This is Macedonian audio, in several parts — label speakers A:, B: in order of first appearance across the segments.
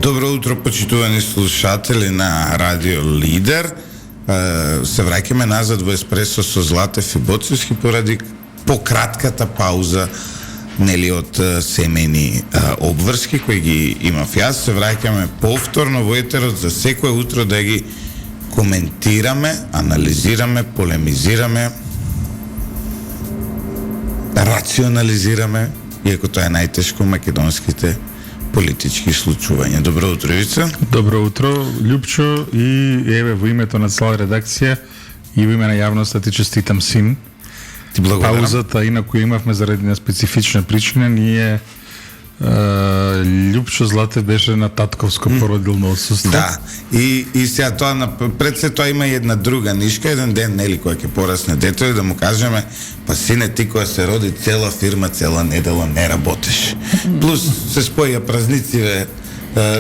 A: Добро утро, почитувани слушатели на Радио Лидер. Се враќаме назад во Еспресо со Златев и Боцевски поради пократката пауза од семејни обврски кои ги имав јас. Се враќаме повторно во етерот за секое утро да ги коментираме, анализираме, полемизираме, рационализираме, иако тоа е најтешко македонските политички случувања. Добро утро, Ивица.
B: Добро утро, Љупчо, и еве во името на цела редакција и во име на јавноста ти честитам син.
A: Ти благодарам.
B: Паузата инаку имавме заради една специфична причина, ние Љупчо Златев беше на татковско породилно отсуство.
A: Да, и сега тоа пред се тоа има и една друга нишка, еден ден нели кој ќе порасне детето да му кажеме па сине ти која се роди цела фирма цела недела не работеш. Плюс се споја празнициве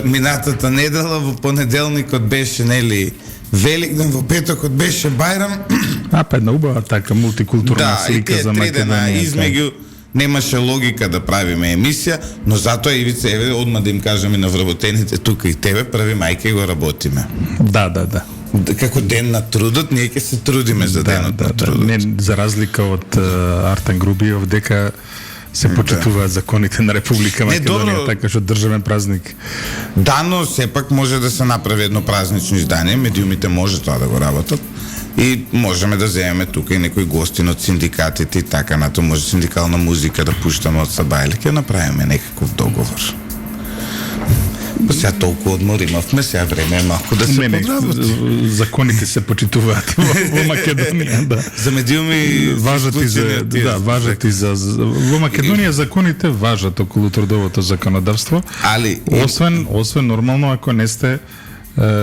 A: минатата недела, во понеделникот беше нели Великден, во петокот беше Бајрам.
B: Па една убава така мултикултурна слика за Македонија.
A: Измеѓу немаше логика да правиме емисија, но затоа Ивица, еве, одма да им кажеме на вработените тука и тебе, први мајке го работиме.
B: Да.
A: Како ден на трудот, ние ќе се трудиме за денот на трудот.
B: Не, за разлика од Артан Грубиев, дека се почитуваат законите на Република Македонија, така што државен празник.
A: Да, но сепак може да се направи едно празнично издание, медиумите може тоа да го работат. И можеме да земеме тука и некои гостин од синдикатите и така нато, може синдикална музика да пуштаме од Саба или ќе направиме некаков договор. Па сега толку одмор имавме, сега време е малку да се подработи.
B: Законите се почитуваат во Македонија, да.
A: За медиуми
B: важат и за во Македонија законите важат околу трудовото законодавство. Освен нормално ако не сте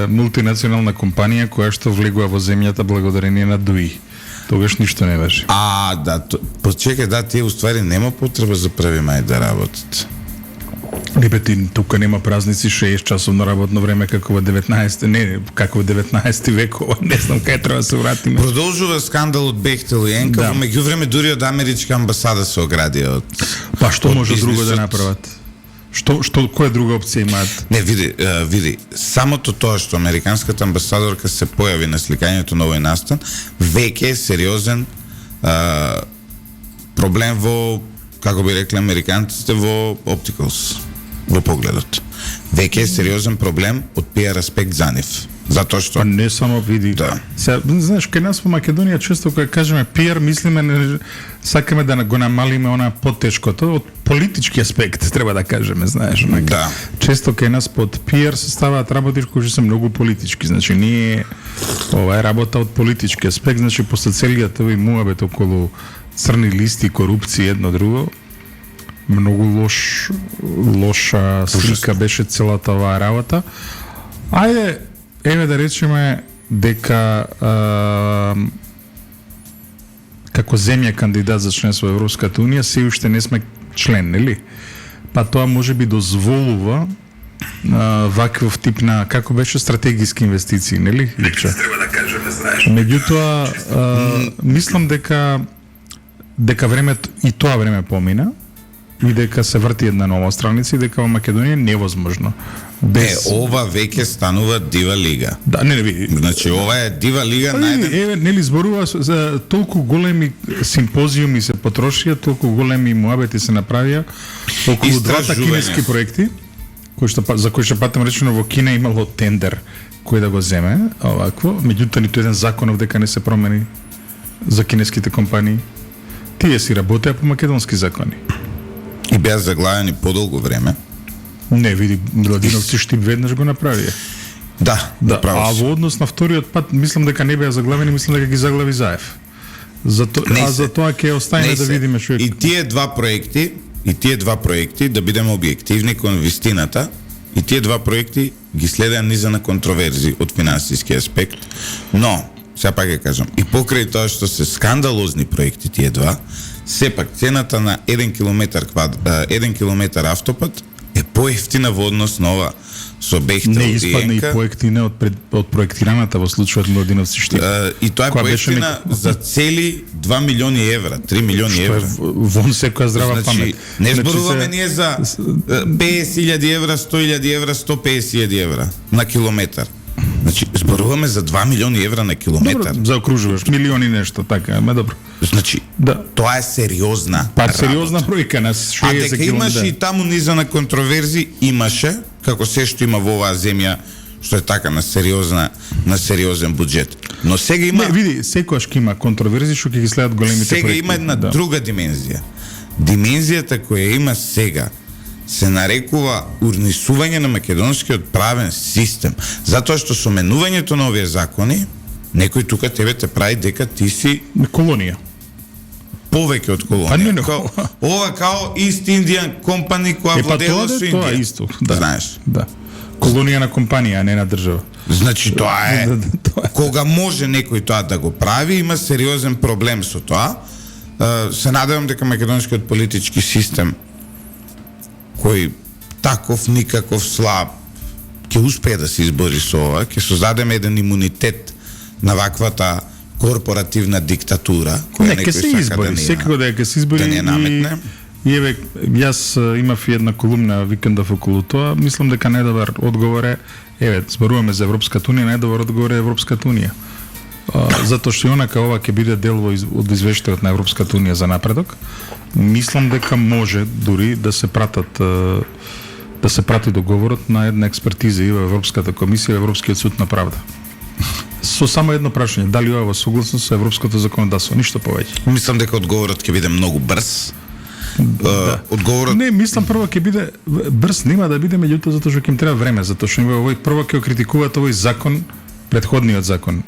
B: мултинационална компанија која што влегува во земјата благодарение на ДУИ. Тогаш ништо не беше.
A: Да, почекај, да, тие уствари нема потреба за 1 мај да работат.
B: Ти тука нема празници 6 часовно работно време како во 19 векова, не знам кај треба да се вратиме.
A: Продолжува скандалот Бехтел и Енка, во меѓувреме дури од америчка амбасада се огради од.
B: Па што може друго да направат? Која друга опција имаат?
A: Не, види, самото тоа што американската амбасадорка се појави на сликањето на овој настан, веќе е сериозен проблем во, како би рекли американците, во opticals, во погледот. Веќе е сериозен проблем од PR аспект за нив. Затоа што
B: не само види.
A: Да.
B: Сега, знаеш, кај нас во Македонија често кога кажеме PR, мислиме сакаме да го намалиме она потешкото од политички аспект, треба да кажеме, знаеш.
A: Да.
B: Често кај нас под PR се ставаат работи кои се многу политички. Значи ние ова е работа од политички аспект, значи после целиот овој муабет околу црни листи, корупција, едно друго, многу лоша слика беше целата оваа работа. Ајде, еве да речеме дека како земја кандидат за членство во Европската Унија се уште не сме член, нели? Па тоа можеби дозволува ваков тип на, како беше, стратегиски инвестиции, нели?
A: Треба да кажеме, знаеш.
B: Меѓутоа, мислам дека времето и тоа време помина и дека се врти една нова страница и дека во Македонија е невозможно.
A: Ова веќе станува дива лига.
B: Да, не.
A: Значи ова е дива лига
B: Еве, нели зборува за толку големи симпозиуми се потрошија, толку големи муабети се направија околу двата кинески проекти, за кои што патам речено во Кина имало тендер кој да го земе, овакво, меѓутоа ниту еден законов дека не се промени за кинеските компании. Тие си работеа по македонски закони.
A: И беа заглавени подолго време.
B: Не, види, Младиновци Штип веднаш го направија.
A: Да,
B: а во однос на вториот пат, мислам дека не беа заглавени, мислам дека ги заглави Заев. За тоа ќе оставиме да видиме што е.
A: И тие два проекти, да бидеме објективни кон вистината, и тие два проекти ги следеа низа на контроверзи од финансиски аспект, но сега пак ќе кажам, и покрај тоа што се скандалозни проекти тие два, сепак цената на 1 километар автопат е поевтина во однос на ова со Бехтел
B: Не
A: и
B: испадне и
A: Енка.
B: поевтине од проектираната во случајот Младиновци Штип.
A: И тоа е
B: Која беше
A: поевтина за цели 2 милиони евра, 3 милиони
B: Што е
A: евра.
B: вон секоја здрава памет.
A: Не
B: Значи
A: зборуваме
B: се-
A: ние за 50.000 евра, 100.000 евра, 150.000 евра на километар. Значи, зборуваме за 2 милиони евра на километар.
B: Добро, заокружуваш милиони нешто, така, ама добро.
A: Значи,
B: Да.
A: тоа е сериозна
B: Па
A: работа.
B: сериозна бројка на 60
A: А дека имаше и таму низа на контроверзи, имаше, како се што има во оваа земја, што е така на сериозен буџет. Но сега има
B: Не, види, секогаш ќе има контроверзи што ќе ги следат големите
A: сега
B: проекти.
A: има една
B: Да.
A: друга димензија. Димензијата која има сега се нарекува урнисување на македонскиот правен систем, затоа што со менувањето на овие закони некој тука тебе те прави дека ти си
B: Колонија.
A: повеќе од колонија.
B: Па не.
A: Ова као East Indian Company која владела со
B: тоа
A: Индија.
B: е исто. Да.
A: Знаеш.
B: Да. Колонија на компанија, а не на држава.
A: Значи тоа е
B: Тоа е.
A: кога може некој тоа да го прави, има сериозен проблем со тоа. Се надевам дека македонскиот политички систем кој таков никаков слаб ќе успее да се избори со ова, ќе создадеме еден имунитет на ваквата корпоративна диктатура која
B: Не, ќе
A: некој
B: се
A: сака
B: избори,
A: да ни
B: секако да ќе се избори
A: да ни ја наметне.
B: И еве, јас имав и една колумна викендов околу тоа, мислам дека најдобар одговор е, еве, зборуваме за Европската унија, најдобар одговор е Европската унија. Затоа што и онака ова ќе биде дел од извештајот на Европската унија за напредок, мислам дека може дури да се прати договорот на една експертиза и во Европската комисија и во Европскиот суд на правда. Со само едно прашање, дали ова е согласно со европското законодавство, ништо повеќе.
A: Мислам дека одговорот ќе биде многу брз. Одговорот
B: Не, мислам прво ќе биде брз, нема да биде, меѓутоа затоа што ќе им треба време, затоа што има овој прво ќе критикуваат овој закон, претходниот закон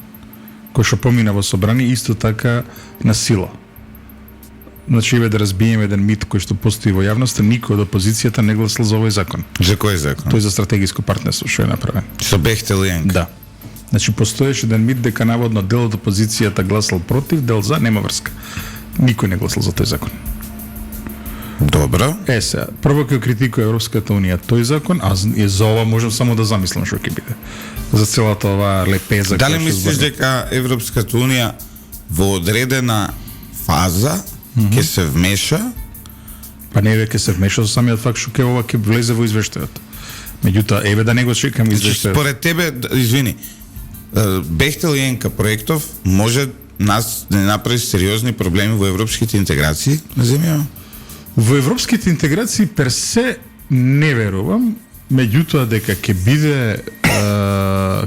B: кој што помина во собрание, исто така на сила. Значи, еве да разбиеме еден мит кој што постои во јавноста, никој од опозицијата не гласал за овој закон.
A: за кој закон?
B: Тој за стратегиско партнерство што е направен.
A: Со Бехтел и Енка.
B: Да. Значи постоеше еден мит дека наводно дел од опозицијата гласал против, дел за, нема врска. Никој не гласал за тој закон.
A: Добро.
B: Сега, прво ќе критикува Европската унија тој закон, а за ова можам само да замислам што ќе биде. За целата оваа лепеза.
A: Дали
B: која што
A: мислиш
B: зборам.
A: дека Европската унија во одредена фаза ќе се вмеша?
B: Па не веќе се вмеша со самиот факт што ќе ова ќе влезе во извештајот. Меѓутоа, еве да не го чекам
A: Значи,
B: извештајот.
A: според тебе, извини, Бехтел и Енка проектов може нас да не направи сериозни проблеми во европските интеграции на земја?
B: Во европските интеграции персе не верувам, меѓутоа дека ќе биде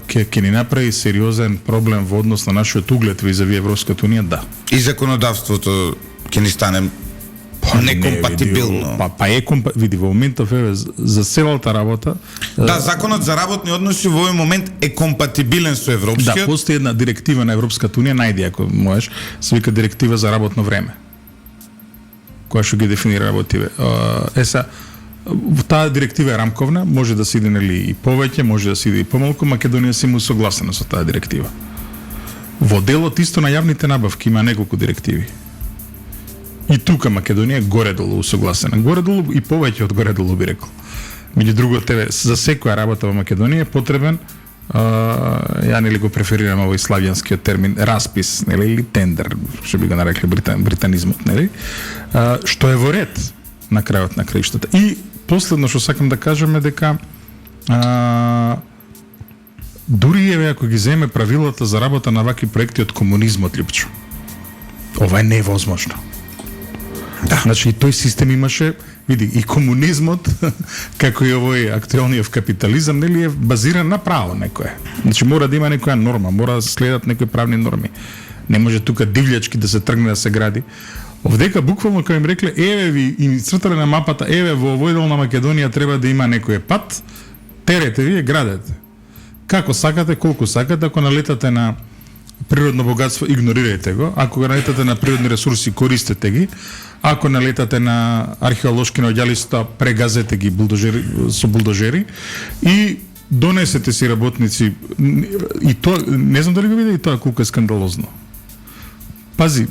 B: ќе ни направи сериозен проблем во однос на нашиот углед визави Европската унија, да.
A: И законодавството ќе ни стане некомпатибилно.
B: Па е види во моментов еве за целата работа.
A: Да, законот за работни односи во овој момент е компатибилен со
B: Да,
A: европскиот.
B: постои една директива на Европската унија, најди ако можеш, се вика директива за работно време, која што ги дефинира работиве. Сега, таа директива е рамковна, може да се иде нели и повеќе, може да се иде и помалку, Македонија се му согласена со таа директива. Во делот исто на јавните набавки има неколку директиви. И тука Македонија е горе-долу усогласена. Горе-долу и повеќе од горе-долу би рекол. Меѓу друго, тебе за секоја работа во Македонија е потребен ја нели го преферирам овој славјанскиот термин распис, нели, или тендер, што би го нарекли британизмот, нели? Што е во ред на крајот на краиштата. И последно што сакам да кажам е дека дури еве ако ги земе правилата за работа на вакви проекти од комунизмот, Лјупчо, ова е невозможно. Да. Значи и тој систем имаше, види, и комунизмот, како и овој актуелниот капитализам, нели е базиран на право некое. Значи мора да има некоја норма, мора да се следат некои правни норми. Не може тука дивљачки да се тргне да се гради. Овдека буквално кога им рекле, еве ви и цртале на мапата, еве во овој дел на Македонија треба да има некој пат, терете вие, градете. Како сакате, колку сакате, ако налетате на природно богатство, игнорирајте го. Ако го налетате на природни ресурси, користете ги. Ако налетате на археолошки наоѓалишта, прегазете ги со булдожери и донесете си работници. И тоа, не знам дали го виде и тоа колку е скандалозно. Пази,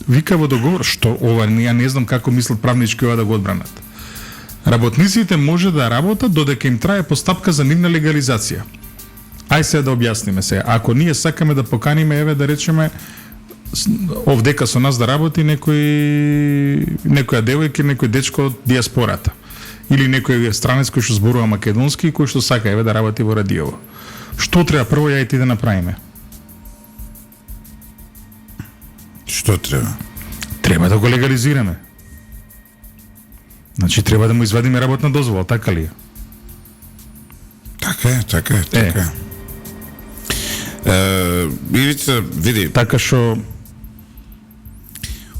B: вика во договор, што ова, ја не знам како мислат правнички ова да го одбранат. Работниците може да работат додека им трае постапка за нивна легализација. Ај сега да објасниме се. Ако ние сакаме да поканиме, еве да речеме, овдека со нас да работи некоја девојка, некој дечко од диаспората. Или некој странец кој што зборува македонски и кој што сака еве да работи во радиово. Што треба прво ја и ти да направиме?
A: Што треба?
B: Треба да го легализираме. Значи треба да му извадиме работна дозвола, така ли е?
A: Така е. Ивица, види.
B: Така што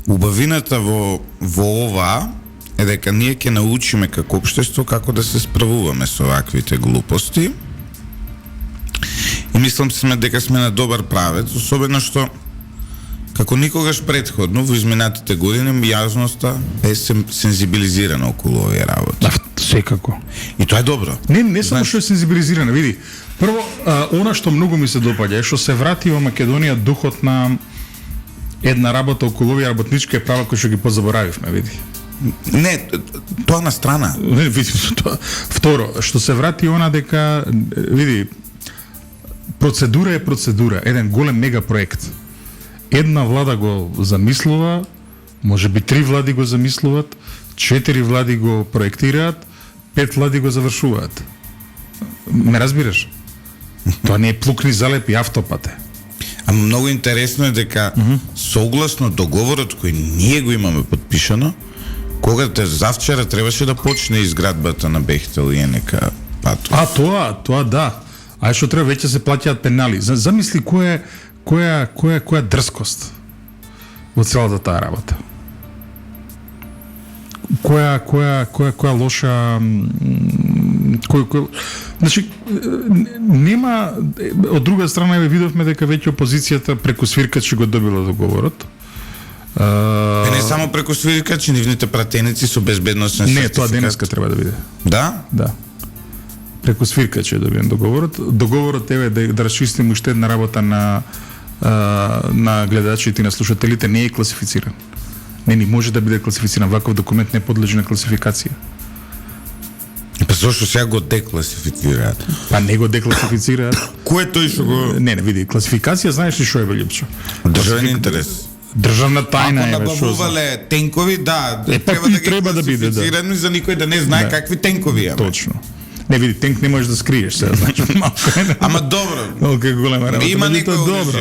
A: убавината во ова е дека ние ќе научиме како општество како да се справуваме со ваквите глупости. И мислам дека сме на добар правец, особено што како никогаш претходно во изминатите години јавноста е сензибилизирана околу овие работи.
B: Да, секако.
A: И тоа е добро.
B: Не само што е сензибилизирана, види. Прво, она што многу ми се допаѓа е што се врати во Македонија духот на една работа околу овие работнички права кои што ги позаборавивме, види.
A: Не, тоа на страна.
B: Не, види тоа. Второ, што се врати она дека, види, процедура е процедура, еден голем мега проект. Една влада го замислува, може би 3 влади го замислуваат, 4 влади го проектираат, 5 влади го завршуваат. Ме разбираш? Тоа не е плук ни залеп и автопат е.
A: Ама многу интересно е дека согласно договорот кој ние го имаме подпишано, кога завчера требаше да почне изградбата на Бехтел и НК патот.
B: Тоа да. А што треба веќе се плаќаат пенали. Замисли која дрскост во целата таа работа. Која лоша значи нема од друга страна видовме дека веќе опозицијата преку свиркачи го добила договорот.
A: Не само преку свиркачи, нивните пратеници со безбедносен сертификат.
B: Не, тоа денеска треба да биде.
A: Да?
B: Да. Преку свиркачи е добиен договорот. Договорот е да расчистиме уште една работа на гледачите и на слушателите, не е класифициран. Не може да биде класифициран. Ваков документ не подлежи на класификација.
A: Па зошто сега го декласифицираат?
B: Па не го декласифицираат.
A: Кој тој што го...
B: Не, види, класификација знаеш ли што е, Лјупчо?
A: Државен интерес.
B: Државна тајна е.
A: Ако набавувале тенкови, да,
B: треба да биде,
A: да. За никој да не знае какви тенкови има.
B: Точно. Не, види, тенк не можеш да скриеш сега, значи малко.
A: Ама добро.
B: Колку голема работа.
A: Има некој добро.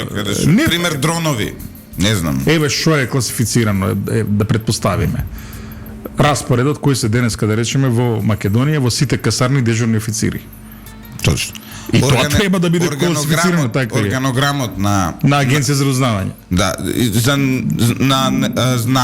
A: Пример дронови. Не знам.
B: Еве што е класифицирано, да предпоставиме. Распоредот кој се денеска да речеме во Македонија во сите касарни дежурни официри.
A: Точно.
B: И тоа треба да биде класифицирано така.
A: Органограмот на
B: Агенција за разузнавање.
A: Да, на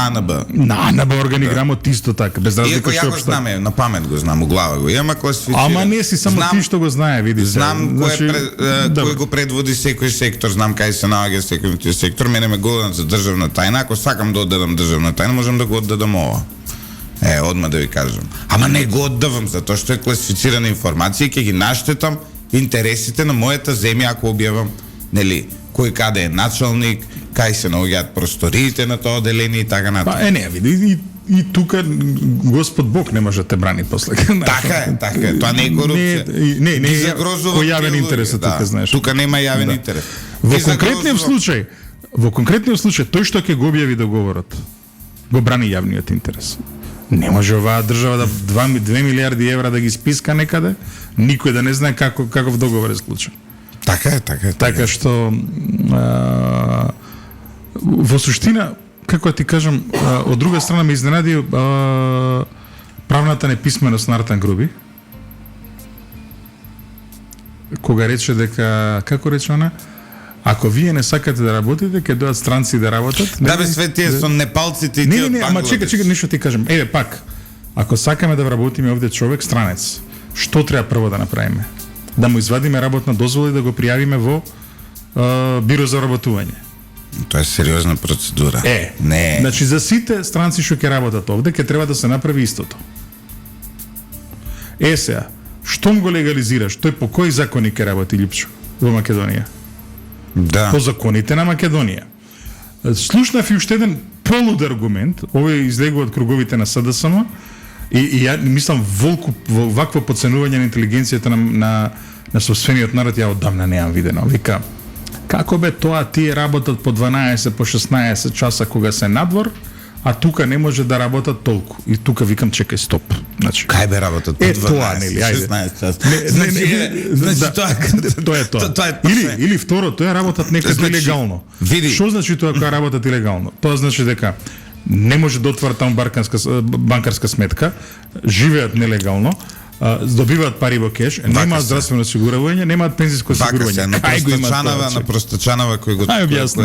A: АНБ.
B: На АНБ органиграмот исто така, без разлика што
A: го знаме, на памет го знам, у глава го има класифицирано.
B: Ама не си само ти што го знае, види се.
A: Знам кој го предводи секој сектор, знам кај се наоѓа секој сектор, мене ме годен за државна тајна, ако сакам да оддадам државна тајна, можам да го оддадам ова. Одма да ви кажам. Ама не го оддавам, затоа што е класифицирана информација и ќе ги наштетам интересите на мојата земја ако објавам, нели, кој каде е началник, кај се наоѓаат просториите на тоа одделение и така натаму.
B: Па не, види и тука Господ Бог не може да те брани после.
A: Така е. Тоа не е корупција.
B: Не е кој јавен интерес тука, знаеш.
A: Тука нема јавен интерес.
B: Во конкретниот случај тој што ќе го објави договорот го брани јавниот интерес. Не може оваа држава да 2 милиарди евра да ги списка некаде, никој да не знае каков договор е склучен.
A: Така е.
B: Така што во суштина, како ти кажам, од друга страна ме изненади правната неписменост на Артан Груби. Кога рече дека, како рече она, ако вие не сакате да работите, ќе дојат странци да работат.
A: Да бе, све тие со непалците и тие од
B: Бангладеш. Ама чекај, нешто ти кажам. Еве пак, ако сакаме да работиме овде човек странец, што треба прво да направиме? Да му извадиме работна дозвола и да го пријавиме во биро за работување.
A: Тоа е сериозна процедура. Не.
B: Значи за сите странци што ќе работат овде, ќе треба да се направи истото. Сега, штом го легализираш, тој по кои закони ќе работи, Лјупчо, во Македонија?
A: Да.
B: По законите на Македонија. Слушнав и уште еден полуд аргумент, овој излегува од круговите на СДСМ, И ја мислам во вакво подценување на интелигенцијата на собствениот народ ја одамна неам видено. Вика, како бе тоа тие работат по 12, по 16 часа кога се надвор, а тука не може да работат толку. И тука викам, чекај, стоп. Значи,
A: кај бе работат по 12,
B: тоа, нели,
A: 16 часа?
B: Тоа е тоа. Или второ, тоа работат некаде илегално.
A: Види.
B: Што значи тоа кога работат илегално? Тоа значи дека не може да отвора таму банкарска сметка, живеат нелегално, добиваат пари во кеш, немаат здравствено осигурување, немаат пензиско осигурување.
A: На простачанова кој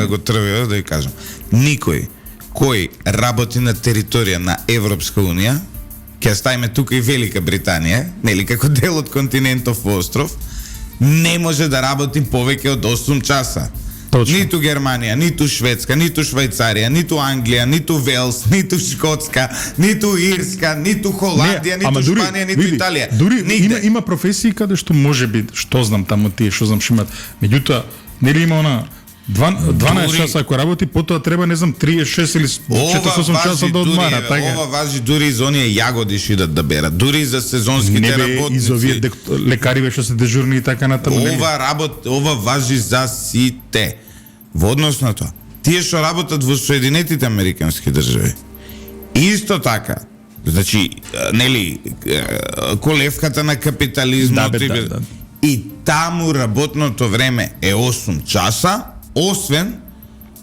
A: го трвио, да ја кажам. Никој кој работи на територија на Европска Унија, ќе ставиме тука и Велика Британија, нели како дел од континентов остров, не може да работи повеќе од 8 часа.
B: Точно.
A: Ниту Германија, ниту Шведска, ниту Швајцарија, ниту Англија, ниту Велс, ниту Шкотска, ниту Ирска, ниту Холандија, ниту Шпанија, ниту Италија.
B: Дури има професии каде што може би, што знам таму тие, што знам шимат. Меѓутоа, нели има она 12 часа ако работи, потоа треба, не знам, 36 или 48 часа да одмара.
A: Ова важи дури и за оние јагоди што идат да берат, дури и за сезонските работници.
B: И за овие лекари што се дежурни и така натаму.
A: Ова важи за сите. Во однос на тоа, тие што работат во Соединетите Американски држави, исто така, значи, нели, колевката на капитализмот,
B: да.
A: И таму работното време е 8 часа, освен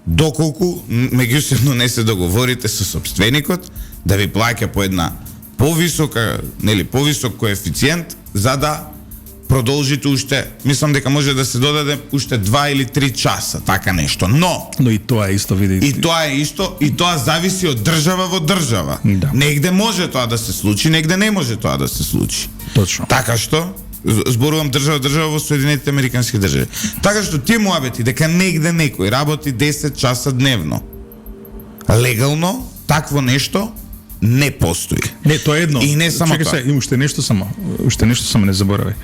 A: доколку меѓусебно не се договорите со сопственикот да ви плаќа по една повисока, нели, повисок коефициент за да продолжите уште, мислам дека може да се додаде уште 2 или 3 часа, така нешто. Но
B: и тоа е исто, видите.
A: И тоа е исто, и тоа зависи од држава во држава.
B: Да.
A: Негде може тоа да се случи, негде не може тоа да се случи.
B: Точно.
A: Така што зборувам држава во Соединетите Американски држави. Така што тие муабети дека негде некој работи 10 часа дневно легално, такво нешто не постои.
B: Не, тоа е едно.
A: И не само
B: тоа. Чекај, уште нешто само не заборавај.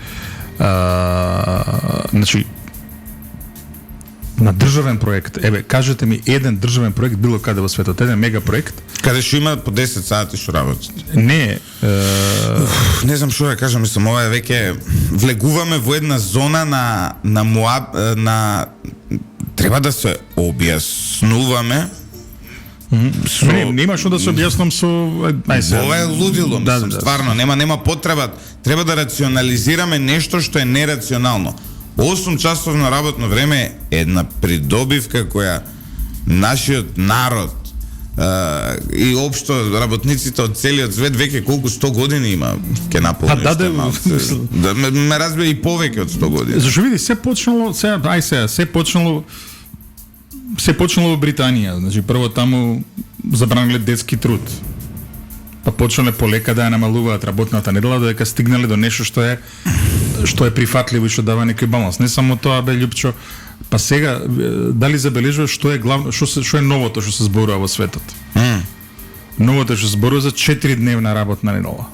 B: Значи, на државен проект, кажете ми еден државен проект било каде во светот, еден мега проект,
A: каде што има по 10 сати што работат.
B: Не,
A: не знам што да кажам, мислам, ова е веќе влегуваме во една зона на треба да се објаснуваме.
B: Нема што да се објаснам со
A: ова е лудило, мислам, стварно, нема потреба, треба да рационализираме нешто што е нерационално. 8 часовно работно време е една придобивка која нашиот народ и општо работниците од целиот свет веќе колку 100 години има ќе наполни. Да ме разбира и повеќе од 100 години.
B: Зашто види, се почнало во Британија. Значи прво таму забраниле детски труд. Па почнале полека да ја намалуваат работната недела додека стигнале до нешто што е прифатливо и што дава некој баланс. Не само тоа, бе Љупчо, па сега дали забележуваш што е главно, што е новото што се зборува во светот? Новото што се зборува за 4-дневна работна недела.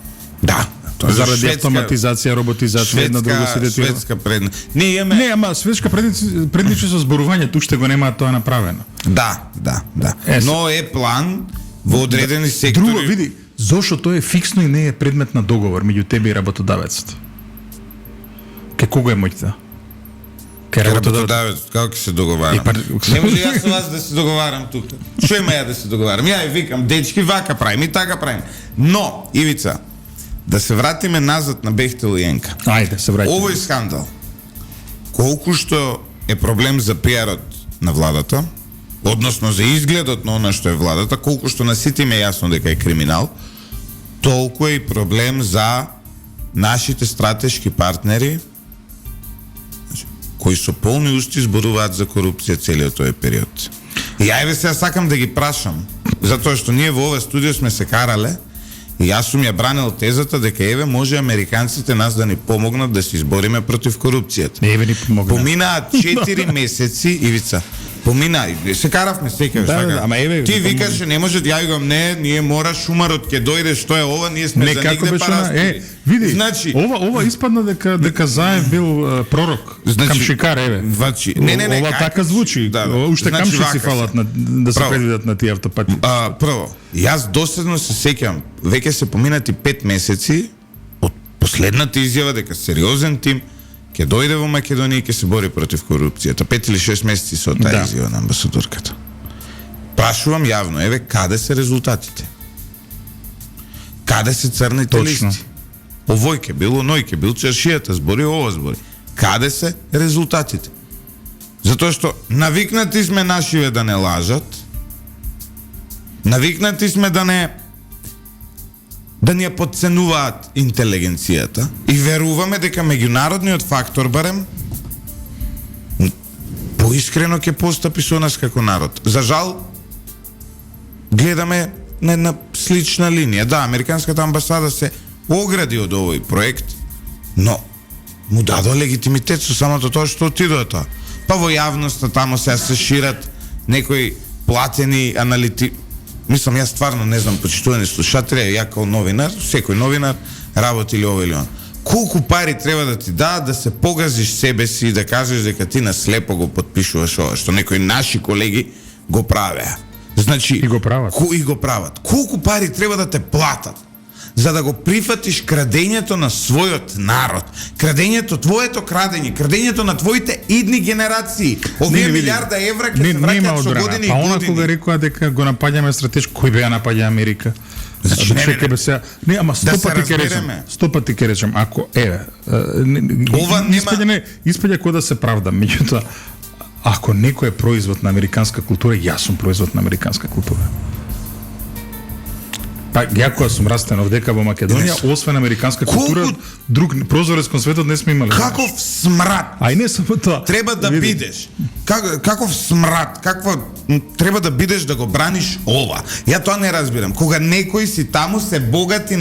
A: Да,
B: заради автоматизација, роботизација, една друга се детира.
A: Шведска предност. Не,
B: ама шведска предничи со зборување, тук ще го немаат тоа направено.
A: Да. Но е план во одредени сектори.
B: Друго, види, зошто тоа е фиксно и не е предмет на договор меѓу тебе и работодавецот? Ке кого е моќта?
A: Работодавец, како ќе се договарам? Не може јас со вас да се договарам тука. Што има ја да се договарам? Ја викам, дечки, вака правим и така правим. Но, Ивица, да се вратиме назад на Бехтел и Енка.
B: Ајде, се вратиме.
A: Овој скандал, колку што е проблем за пиарот на владата, односно за изгледот на она што е владата, колку што на сите им е јасно дека е криминал, толку е и проблем за нашите стратешки партнери, кои со полни усти зборуваат за корупција целиот тој период. И ајде сега сакам да ги прашам, затоа што ние во ова студио сме се карале, и јас сум ја бранил тезата дека еве може американците нас да ни помогнат да се избориме против корупцијата.
B: Еве ни помогнат.
A: Поминаат 4 месеци, Ивица, помина, се каравме секогаш,
B: Да,
A: така.
B: ама еве,
A: ти викаше не може, ја викам не, ние мора шумарот ќе дојде, што е ова, ние сме
B: Не,
A: за
B: како
A: нигде
B: беше
A: пара.
B: она, види,
A: значи,
B: ова испадна дека Заев бил пророк,
A: Значи,
B: камшикар, еве.
A: Значи, не,
B: ова така звучи, уште
A: значи,
B: камшици
A: вака
B: фалат
A: се.
B: да се
A: Право.
B: предвидат на тие автопати.
A: Прво, јас доследно се сеќавам, веќе се поминати 5 месеци од последната изјава дека сериозен тим ќе дојде во Македонија и ќе се бори против корупцијата. 5 или 6 месеци со таа
B: Да.
A: изјава на амбасадорката. Прашувам јавно, еве, каде се резултатите? Каде се црните
B: Точно.
A: листи? Овој ке бил, оној ке бил, чаршијата збори, ова збори. Каде се резултатите? Затоа што навикнати сме нашиве да не лажат, навикнати сме да ни ја подценуваат интелигенцијата и веруваме дека меѓународниот фактор барем поискрено ќе постапи со нас како народ. За жал, гледаме на една слична линија. Да, Американската амбасада се огради од овој проект, но му дадоа легитимитет со самото тоа што отидоа тоа. Па во јавноста тамо се шират некои платени аналити... Мислам, јас стварно не знам, почитувани слушатели, ја као новинар, секој новинар работи или ово или он. Колку пари треба да ти дадат да се погазиш себе си и да кажеш дека ти наслепо го подпишуваш ова, што некои наши колеги го правеа. Значи,
B: И го прават.
A: И го прават. Колку пари треба да те платат за да го прифатиш крадењето на својот народ, крадењето, твоето крадење, крадењето на твоите идни генерации. Овие милиарда евра ќе се враќаат со години и
B: Па она
A: години.
B: кога рекоа дека го напаѓаме стратешко, кој беа напаѓа Америка?
A: Значи,
B: не, ама
A: Да се
B: 100 пати ќе речем,
A: разбереме.
B: 100 пати ќе речем, ако
A: Ова нема-
B: испаѓа кој да се правда, меѓутоа ако некој е производ на американска култура, јас сум производ на американска култура. Па ја кога сум растен овдека во Македонија, освен американска култура, друг прозорец кон светот не сме имале.
A: Каков смрад
B: А и не само тоа.
A: треба да
B: Види.
A: бидеш? Каков смрад, треба да бидеш да го браниш ова? Ја тоа не разбирам. Кога некои си таму се богати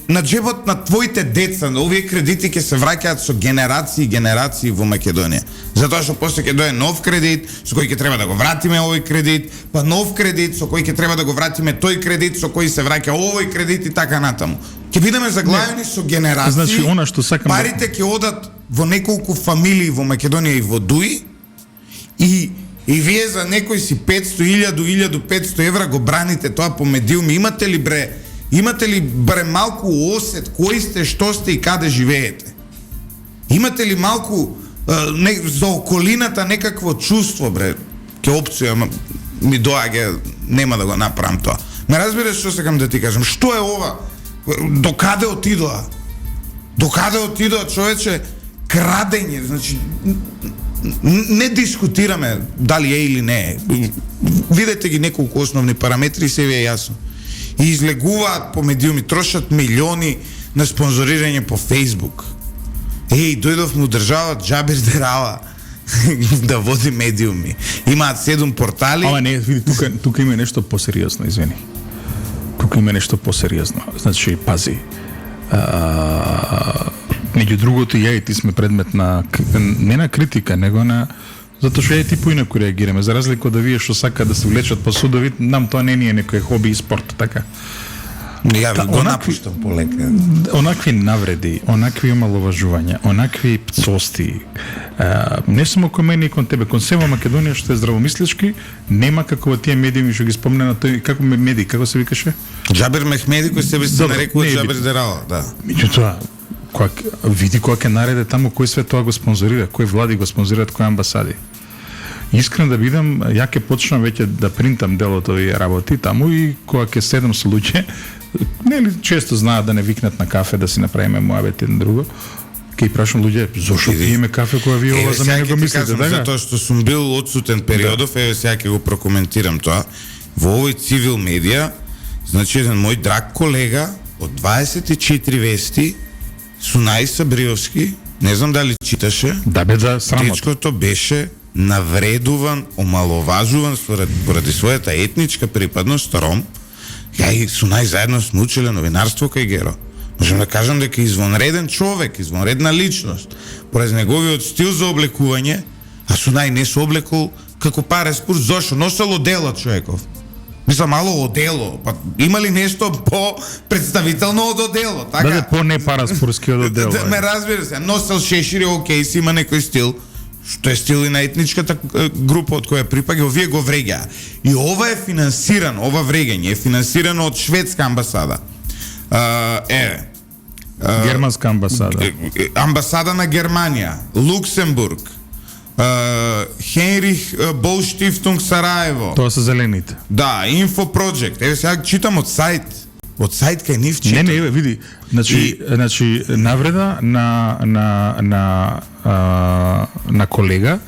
A: на джебот на твоите деца, на овие кредити ќе се враќаат со генерации и генерации во Македонија. Затоа што после ќе дое нов кредит со кој ќе треба да го вратиме овој кредит, па нов кредит со кој ќе треба да го вратиме тој кредит со кој се враќа овој кредит и така натаму. Ќе бидеме заглавени со генерации.
B: Значи, она што сакам да-
A: парите ќе одат во неколку фамилии во Македонија и во ДУИ и вие за некој си 500, 1000, 1500 евра го браните тоа по медиуми. Имате ли барем малку осет кои сте, што сте и каде живеете? Имате ли малку за околината некакво чувство, бре? Ке опција ми доаѓа, нема да го направам тоа. Ме разбираш што сакам да ти кажам? Што е ова? До каде отидоа? До каде отидоа, човече? Крадење, значи не дискутираме дали е или не е. Видете ги неколку основни параметри и се ви е јасно. И излегуваат по медиуми, трошат милиони на спонзорирање по Фейсбук. Дојдов му држават Джабир Дерала да води медиуми. Имаат 7 портали.
B: Ама не, види, тука има нешто посериозно, извини. Тука има нешто посериозно. Значи, пази. Меѓу другото, ја и ти сме предмет на не на критика, него на затоа што ја и ти поинаку реагираме. За разлика од овие што сака да се влечат по судови, нам тоа не е некој хоби и спорт, така.
A: Ја го напуштам полека.
B: Онакви навреди, онакви омаловажувања, онакви пцости, не само кон мене и кон тебе, кон сева Македонија што е здравомислички, нема како тие медиуми што ги спомнена тој, како меди, како се викаше?
A: Джабир Мехмеди кој себе се нарекува Джабир Дерала, да.
B: Меѓутоа, види кога ќе нареде таму кој све тоа го спонзорира, кои влади го спонзорираат, кои амбасади. Искрен да бидам, ја ќе почнам веќе да принтам дел од овие работи таму и кога ќе седам со луѓе, нели често знаат да не викнат на кафе да си направиме муабет еден друго, ќе прашам луѓе, зошто пиеме кафе кога вие ова за мене го мислите, така?
A: Затоа што сум бил одсутен периодов, еве сега ќе го прокоментирам тоа. Во овој цивил медија, значи еден мој драг колега од 24 вести, Сунај Сабриовски, не знам дали читаше.
B: Да бе, да, срамота.
A: Дечкото беше навредуван, омаловажуван поради својата етничка припадност ром. Ја и Сунај заедно сме учеле новинарство кај Геро. Можам да кажам дека извонреден човек, извонредна личност, поради неговиот стил за облекување, А Сунај не се облекол како паре спор, зошто носел одело човеков. Мислам, мало одело, па има ли нешто по представително од одело, така?
B: Да, по не параспорски од одело.
A: Да, ме разбира се, носел шешири, окей, си има некој стил, што е стил и на етничката група од која припаѓа, овие го вреѓаа. И ова е финансирано, ова вреѓање е финансирано од шведска амбасада.
B: Германска амбасада.
A: Амбасада на Германија, Луксембург, Хенрих Болштифтунг Сараево.
B: Тоа се зелените.
A: Да, Info Project. Еве сега читам од сајт. Од сајт кај нив читам.
B: Не, види. Значи навреда на колега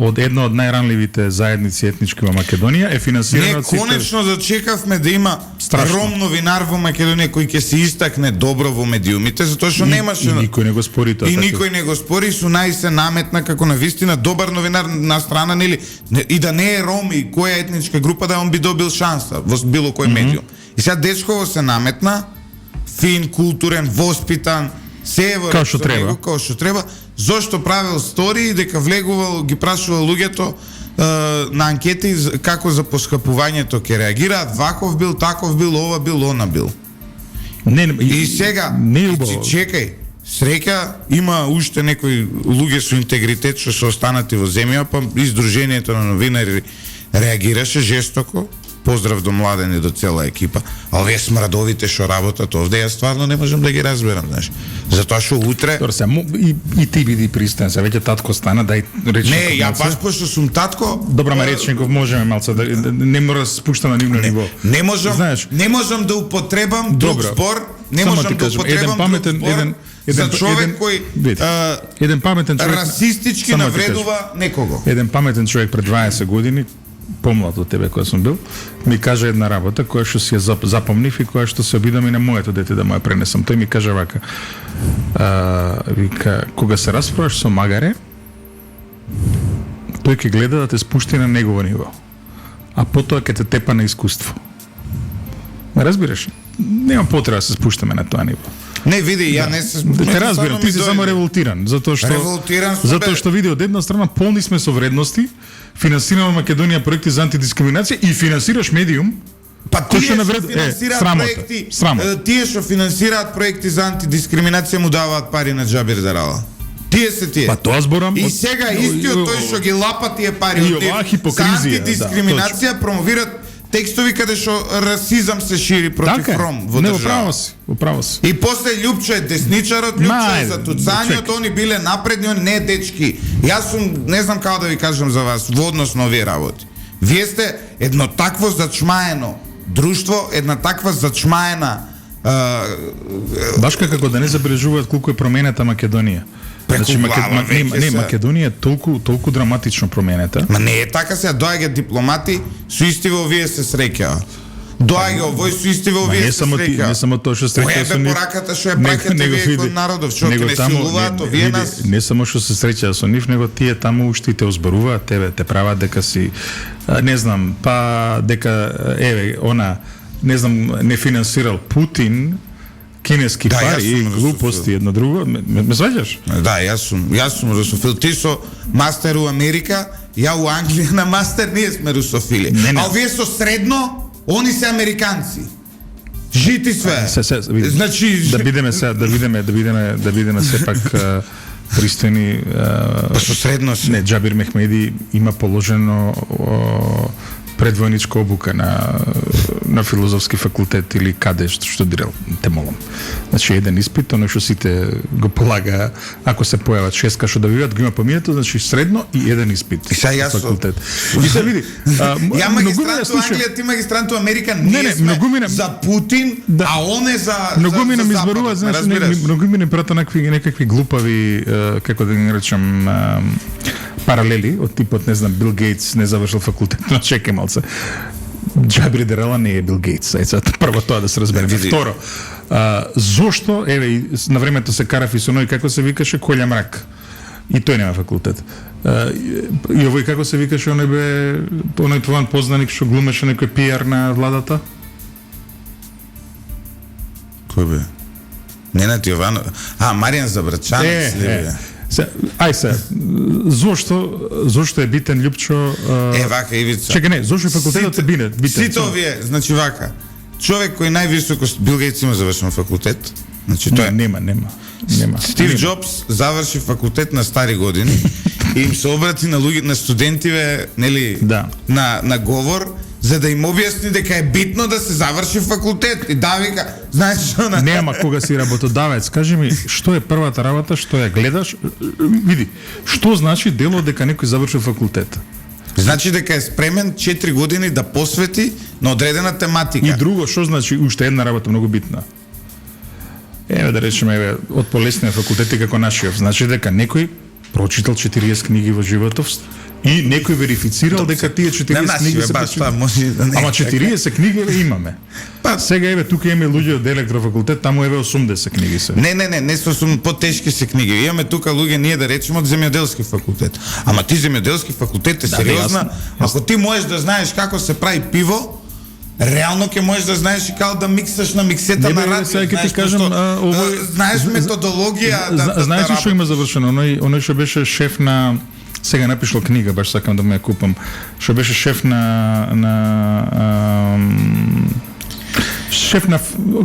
B: од една од најранливите заедници етнички во Македонија е финансирана од сите.
A: Конечно зачекавме да има
B: Страшно.
A: ром новинар во Македонија кој ќе се истакне добро во медиумите, затоа што немаше.
B: И никој не го спори тоа.
A: И никој не го спори, Сунај се наметна како навистина добар новинар на страна, нели, и да не е ром и која етничка група, да он би добил шанса во било кој медиум. И сега Дечково се наметна, фин, културен, воспитан, се во
B: Као што треба.
A: Као што треба. Зошто правел стори дека влегувал, ги прашувал луѓето на анкети како за поскапувањето ќе реагираат, ваков бил, таков бил, ова бил, она бил. И сега,
B: не е убаво.
A: чекај, среќа има уште некои луѓе со интегритет што се останати во земја, па издруженијето на новинари реагираше жестоко. Поздрав до Младен и до цела екипа. А овие смрадовите што работат овде, јас стварно не можам да ги разберам, знаеш. Затоа што утре
B: Добро, се, и ти биди пристан, се веќе татко стана, дај речников.
A: не, ја баш пошто сум татко.
B: Добра, ме речников можеме малце да не мора да се спуштам на нивно ниво.
A: Не можам,
B: знаеш,
A: не можам да употребам друг збор, не
B: само
A: можам
B: ти
A: да
B: кажам,
A: употребам друг збор за човек кој
B: еден паметен човек
A: расистички
B: само ти
A: навредува некого.
B: Еден паметен човек пред 20 години, помлад од тебе кој сум бил, ми кажа една работа која што си ја запомнив и која што се обидам и на моето дете да му ја пренесам. Тој ми кажа вака: вика, кога се расправаш со магаре, тој ќе гледа да те спушти на негово ниво, а потоа ќе те тепа на искуство. Ме разбираш? Нема потреба да се спуштаме на тоа ниво.
A: Не, види, ја не се
B: Те разбирам, ти си само револтиран, затоа што види од една страна полни сме со вредности, финансираме Македонија проекти за антидискриминација и финансираш медиум.
A: Па тие што финансираат проекти, тие што финансираат проекти за антидискриминација му даваат пари на Џабир Дарала. Тие се тие.
B: Па тоа зборам.
A: И сега истиот тој што ги лапа тие пари од за антидискриминација промовираат текстови каде што расизам се шири против ром во држава.
B: Управо си.
A: И после Љупчо е десничарот, Љупчо е за туцањето, они биле напредни, они не дечки. Јас сум, не знам како да ви кажам за вас, во однос на овие работи. Вие сте едно такво зачмаено друштво, една таква зачмаена
B: баш како да не забележуваат колку е променета Македонија. Значи, Македонија е толку драматично променета.
A: Ма не е така, сега доаѓаат дипломати, со истиве овие се среќаа. Доаѓа овој со истиве овие се среќаа.
B: Не само тоа што среќаа со нив.
A: Пораката што ја праќате вие кон народов, што не силуваат овие нас.
B: Не само што се среќаа со нив, него тие таму уште те озборуваат тебе, те прават дека си не знам, па дека не знам, не финансирал Путин кинески пари и глупости едно друго. Ме сваќаш?
A: Да, јас сум русофил. Ти со мастер у Америка, ја у Англија на мастер, ние сме русофили. А овие со средно, они се американци. Жити све. Значи
B: да бидеме сепак пристојни.
A: Па со средно се.
B: Не, Џабир Мехмеди има положено предвојничка обука на филозофски факултет или каде што студирал, те молам. Значи еден испит, оно што сите го полага, ако се појават 6 што добиваат, го има помијето, значи средно и еден испит.
A: И сега јас
B: факултет. И се види.
A: Ја магистрант во Англија, ти магистрант во Америка, ние сме за Путин, а он е за
B: многумина ми зборува, значи многумина прата некакви глупави, како да ги наречам, паралели од типот, не знам, Бил Гейтс не завршил факултет, но чекај малце. Џабир Дарала не е Бил Гейтс. Прво тоа да се разбереме. Второ, зошто, еве, на времето се караф и со ној, како се викаше, Колја Мрак. И тој нема факултет. И овој, како се викаше, оној твојан познаник што глумеше некој пиар на владата?
A: Кој бе? Ненад Јованов. Маријан Забрачанец ли бе?
B: Зошто е битен Љупчо?
A: Вака, Ивица.
B: Чекај, не, зошто факултетот е битен?
A: Сите овие, значи вака, човек кој највисоко, Бил Гейтс има завршен факултет, значи тоа
B: нема.
A: Стив Джобс заврши факултет на стари години и им се обрати на луѓе, на студентиве, нели, на говор, за да им објасни дека е битно да се заврши факултет. И да вика, знаеш што на...
B: Нема кога си работодавец. Кажи ми, што е првата работа, што ја гледаш? Види, што значи дело дека некој заврши факултет?
A: Значи дека е спремен 4 години да посвети на одредена тематика.
B: И друго, што значи уште една работа многу битна? Да речеме, од полесниот факултет како нашиот. Значи дека некој прочитал 40 книги во животов и некој верифицирал дека тие 40 книги се прочитали. Ама 40 книги имаме. Сега тука имаме луѓе од електрофакултет, таму 80 книги се.
A: Не се потешки се книги. Имаме тука луѓе ние да речеме од земјоделски факултет. Ама ти земјоделски факултет е сериозна. Ако ти можеш да знаеш како се прави пиво, реално ќе можеш да знаеш и како да миксаш на миксета на радио.
B: Сега ќе ти кажам,
A: знаеш методологија да
B: знаеш што има завршено? Оној што беше шеф на, сега напишал книга, баш сакам да ме ја купам. Што беше шеф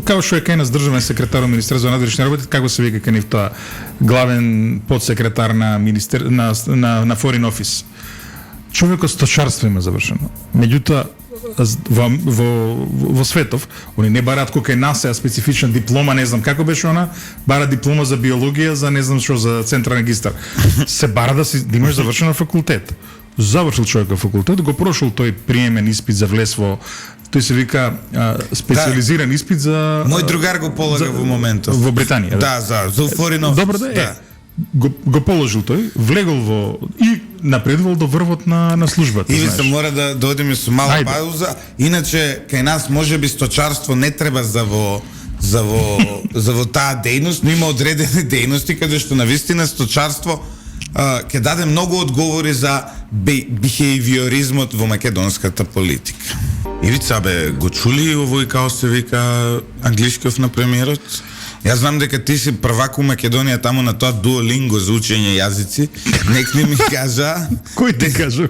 B: како што е кај нас државен секретар во Министерството за надворешни работи, како се вика кај нив тоа, главен подсекретар на на Foreign Office. Човекот сточарство има завршено. Меѓутоа во светов, они не бараат кој кај нас е специфична диплома, не знам како беше она, бара диплома за биологија, за не знам што, за централен регистар. Се бара да имаш завршен факултет. Завршил човекот факултет, го прошол тој приемен испит за влез во, тој се вика специализиран испит за...
A: Мој другар го полага во моментов.
B: Во Британија.
A: Да, за Foreign Office.
B: Добро да. Го положил тој, влегол во и напредувал до врвот на службата.
A: Или се мора да одиме со мала пауза, иначе кај нас можеби сточарство не треба за во таа дејност, но има одредени дејности каде што навистина сточарство ќе даде многу одговори за бихевиоризмот во македонската политика. Ивица, го чули овој као се вика англискиот на премиерот? Јас знам дека ти си првак у Македонија таму на тоа Duolingo за учење јазици. Некој ми кажа...
B: Кој ти кажа?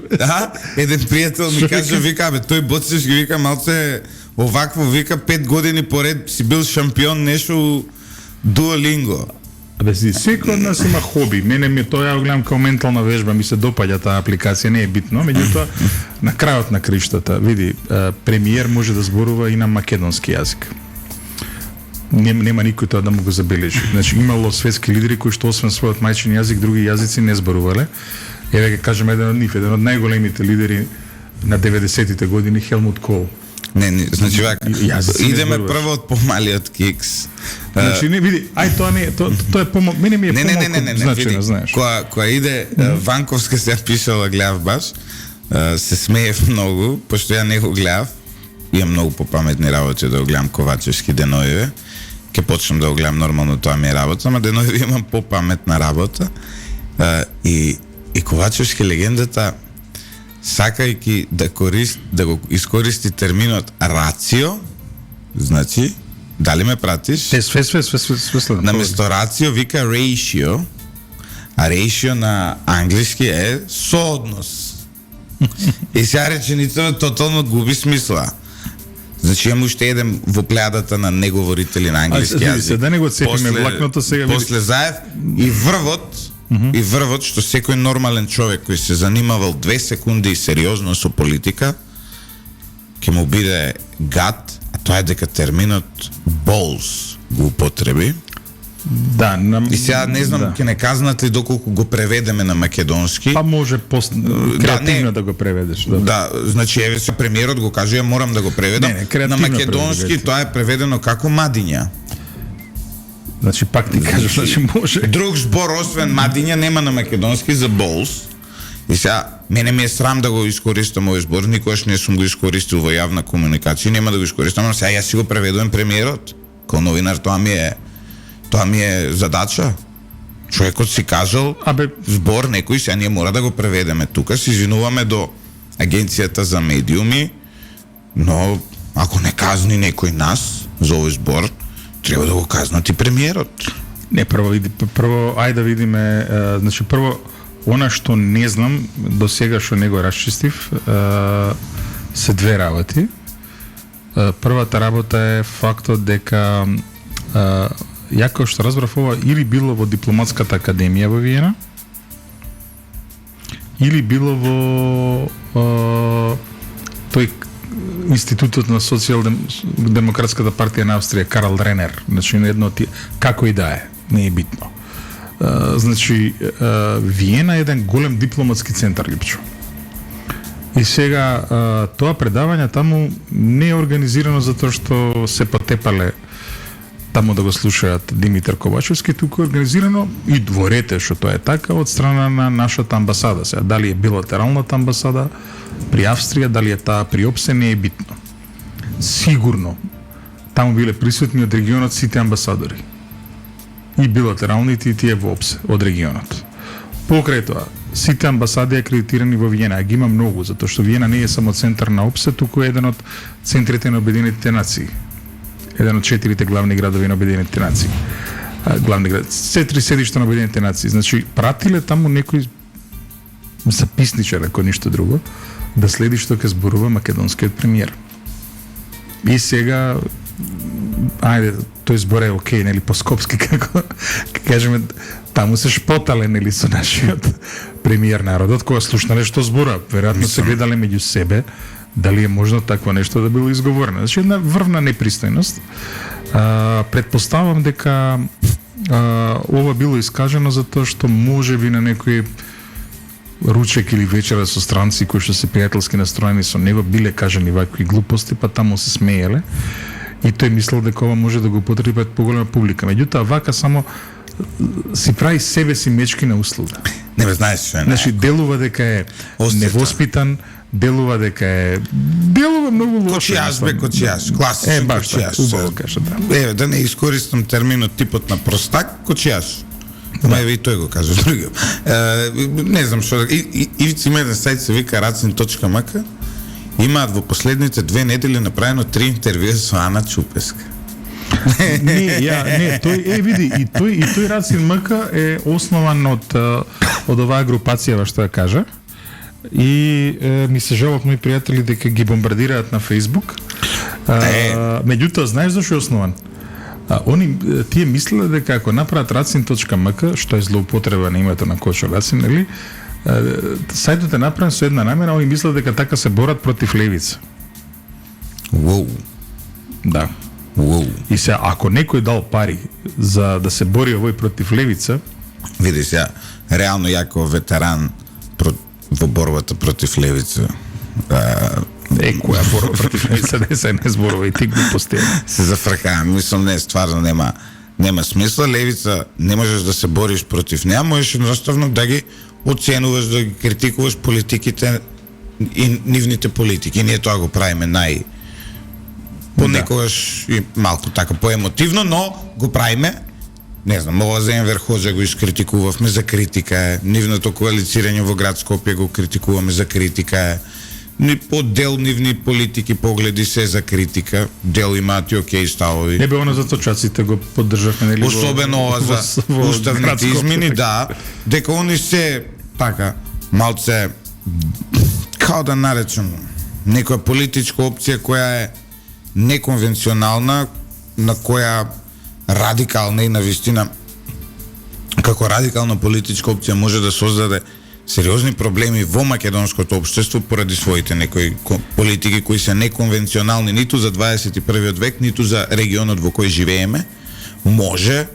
A: Еден пријател ми кажа, вика, тој Боциш ги вика малце овакво, вика 5 години поред си бил шампион нешто Duolingo.
B: Секој од нас има хоби. Мене ми тоа ја гледам као ментална вежба, ми се допаѓа таа апликација, не е битно, меѓутоа на крајот на криштата, види, премиер може да зборува и на македонски јазик. Нема никој тоа да му го забележи. Значи имало светски лидери кои што освен својот мајчин јазик, други јазици не зборувале. Еве ќе кажем еден од нив, еден од најголемите лидери на 90-тите години, Хелмут Кол.
A: Не, значи вака. Идеме прво од помалиот кикс.
B: Значи не види, тоа не, тоа е мене ми е помалку значено, знаеш.
A: Кога иде Ванковска се пишала, гледав баш, се смеев многу, пошто ја не го гледав. Имам многу попаметни работи да го гледам Ковачевски денојове. Ке почнам да го гледам нормално, тоа ми е работа, ама денојове имам попаметна работа. И Ковачевски легендата, сакајќи да го искористи терминот рацио, значи, дали ме пратиш?
B: Све.
A: Наместо рацио вика ratio, а ratio на англиски е сооднос. И сега реченицата тотално губи смисла. Значи имам уште еден во плејадата на неговорители на англиски јазик.
B: Да не го цепиме влакното сега.
A: После Заев и врвот што секој нормален човек кој се занимавал 2 секунди и сериозно со политика ќе му биде гад, а тоа е дека терминот balls го употреби.
B: Да,
A: и сега не знам, ќе не казнат ли доколку го преведеме на македонски.
B: Па може креативно да го преведеш.
A: Да, значи еве се премиерот го кажа, ја морам да го преведам. На македонски тоа е преведено како мадиња.
B: Значи пак ти кажеш, значи може.
A: Друг збор освен мадиња нема на македонски за balls. И сега мене ми е срам да го искористам овој збор, никогаш не сум го искористил во јавна комуникација, нема да го искористам, но сега јас си го преведувам премиерот. Као новинар тоа ми е задача. Човекот си кажал збор некој, сега ние мора да го преведеме тука, се извинуваме до Агенцијата за медиуми, но ако не казни некој нас за овој збор, треба да го казнат и премиерот.
B: Не, прво ајде да видиме, значи прво она што не знам до сега што не го расчистив се две работи. Првата работа е фактот дека јако што разбрав ова или било во дипломатската академија во Виена или било во тој Институтот на социјал-демократската партија на Австрија, Карл Ренер, значи едно како и да е, не е битно. Значи Виена е еден голем дипломатски центар, Липчо. И сега тоа предавање таму не е организирано затоа што се потепале таму да го слушаат Димитар Ковачевски, туку е организирано и дворете што тоа е така од страна на нашата амбасада. Сега дали е билатералната амбасада при Австрија, дали е таа при ОПСЕ, не е битно. Сигурно таму биле присутни од регионот сите амбасадори. И билатералните и тие во ОПСЕ од регионот. Покрај тоа, сите амбасади акредитирани во Виена, а ги има многу, затоа што Виена не е само центар на ОПСЕ, туку е еден од центрите на Обединетите нации. Еден од 4 главни градови на Обединетите нации. Главни градови, 4 седишта на Обединетите нации. Значи, пратиле таму некој записничар, ако ништо друго, да следи што ќе зборува македонскиот премиер. И сега, ајде, тој збор е окей, нели, по-скопски, како кажеме, таму се шпотале, нели, со нашиот премиер народот, кога слушнале што збора. Веројатно се гледале меѓу себе, дали е можно такво нешто да било изговорено. Значи, една врвна непристојност. Предпоставам дека ова било искажено затоа што може би на некој ручек или вечера со странци кои што се пријателски настроени со него биле кажани вакви глупости, па таму се смееле и тој мислел дека ова може да го употреби пред поголема публика. Меѓутоа, вака само си прави себе си мечки на услуга.
A: Не знаеш што е.
B: Значи, делува дека е невоспитан, делува дека е многу лошо.
A: Кочијаш, класичен кочијаш.
B: Убаво кажа, да.
A: Да не искористам терминот типот на простак, кочијаш. Ма и тој го кажа друго. Не знам што. Ивици има еден сајт се вика racin.mk. Имаат во последните 2 недели направено 3 интервјуа со Ана Чупеска.
B: Тој види и тој Racin.mk е основан од оваа групација што ја кажа. И ми се жалат мои пријатели дека ги бомбардираат на Facebook. Меѓутоа, знаеш зашо е основан? Тие мислеле дека ако направат racin.mk, што е злоупотреба на името на Кочо Рацин, нели? Сајтот е направен со една намера, они мислеле дека така се борат против левица.
A: Уоу.
B: Да.
A: Уоу.
B: И сега, ако некој дал пари за да се бори овој против левица,
A: види сега, реално јако ветеран во борбата против левица.
B: Која борба против левица не зборува и ти глупости.
A: Се зафркавам, мислам, не, стварно нема смисла. Левица не можеш да се бориш против неа, можеш едноставно да ги оценуваш, да ги критикуваш политиките и нивните политики. И ние тоа го правиме понекогаш и малку така поемотивно, но го правиме. Не знам, ова за Енвер Ходжа го искритикувавме за критика, нивното коалицирање во град Скопје го критикуваме за критика, дел нивни политики погледи се за критика, дел имаат и окей ставови.
B: Не бе она за точаците го поддржавме, нели?
A: Особено ова за уставните измени, да, дека они се така малце, као да наречем, некоја политичка опција која е неконвенционална, на која радикална и навистина како радикална политичка опција може да создаде сериозни проблеми во македонското општество поради своите некои политики кои се неконвенционални ниту за 21. век, ниту за регионот во кој живееме, може,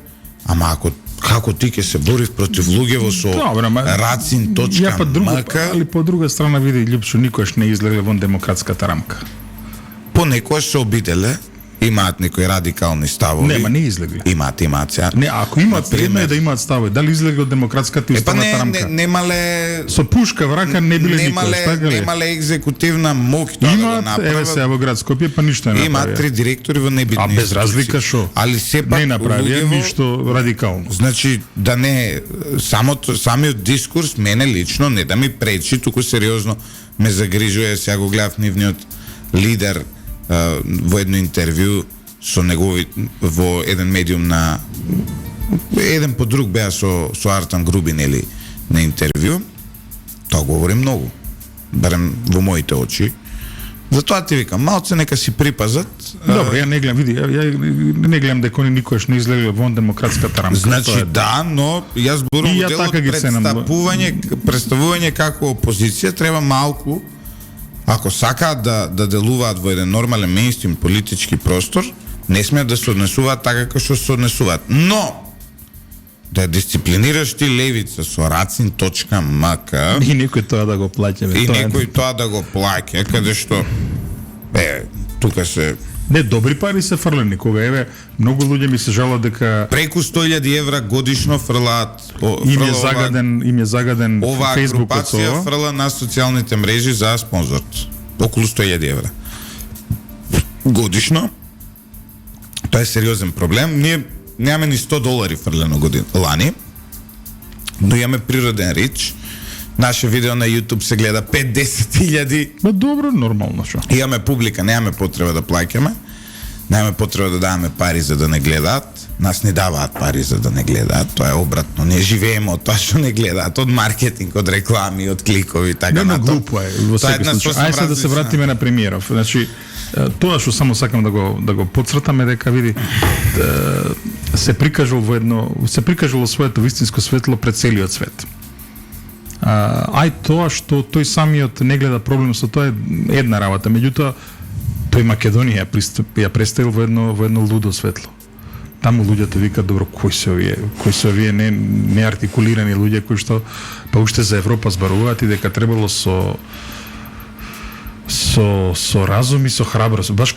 A: ама како ти ќе се борив против луѓево со Racin.mk,
B: али по друга страна види Љупчо никош не излегле вон демократската рамка.
A: Понекогаш се обиделе, имаат некои радикални ставови.
B: Нема, не излегли.
A: Имаат сега.
B: Не, ако имаат, едно е да имаат ставови. Дали излегли од демократската и уставната рамка?
A: Немале
B: со пушка в рака не биле никош, така ли?
A: Немале екзекутивна моќ тоа да го направат.
B: Еве сега во град Скопје па ништо не направија.
A: Имаат 3 директори во небитни институции.
B: Без разлика шо?
A: Али сепак
B: не направија ништо радикално.
A: Значи да не самиот дискурс мене лично не да ми пречи, туку сериозно ме загрижува, сега го гледав нивниот лидер во едно интервју со негови во еден медиум на еден по друг беа со Артан Грубин или на интервју, тоа говори многу, барем во моите очи. Затоа ти викам, малце нека си припазат.
B: Добро, ја не гледам, види, ја не гледам дека они никош не излегли вон демократската рамка.
A: Значи да, но јас зборувам
B: И ја
A: делот
B: така ги ценам.
A: представување како опозиција треба малку, ако сакаат да делуваат во еден нормален мејнстрим политички простор, не смеат да се однесуваат така како што се однесуваат. Но да дисциплинираш ти левица со racin.mk
B: И некој тоа да го плаќа, бе.
A: и некој тоа да го плаќа, каде што тука се
B: Не, добри пари се фрлени, кога еве многу луѓе ми се жалат дека
A: преку 100.000 евра годишно фрлаат.
B: им е загаден
A: Оваа
B: Facebook
A: групација фрла на социјалните мрежи за спонзор. Околу 100.000 евра. Годишно. Тоа е сериозен проблем. Ние немаме ни $100 фрлено лани, но имаме природен рич. Наше видео на YouTube се гледа 5-10.000.
B: Ба добро, нормално што.
A: Имаме публика, немаме потреба да плаќаме. Немаме потреба да даваме пари за да не гледаат. Нас не даваат пари за да не гледаат. Тоа е обратно. Не живееме од тоа што не гледаат, од маркетинг, од реклами, од кликови, така
B: на глупо е во секој случај. Ајде сега да се вратиме на премиеров. Значи, тоа што само сакам да го потцртаме дека види се прикажало своето вистинско светло пред целиот свет. Тоа што тој самиот не гледа проблем со тоа е една работа, меѓутоа тој Македонија ја представил во едно лудо светло. Таму луѓето викаат, добро, кои се овие не артикулирани луѓе кои што па уште за Европа зборуваат и дека требало со разум и со храброст. Баш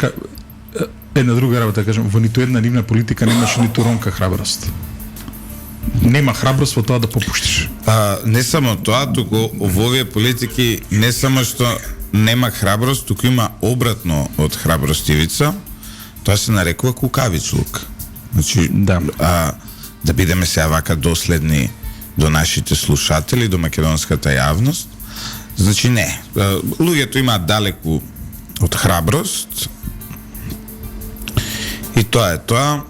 B: една друга работа, кажам, во ниту една нивна политика немаше ниту ронка храброст. Нема храброст во тоа да попуштиш.
A: Не само тоа, туку во овие политики не само што нема храброст, туку има обратно од храбростивица. Тоа се нарекува кукавичлук. Значи, да бидеме сега вака доследни до нашите слушатели, до македонската јавност. Значи не, луѓето имаат далеку од храброст и тоа е тоа.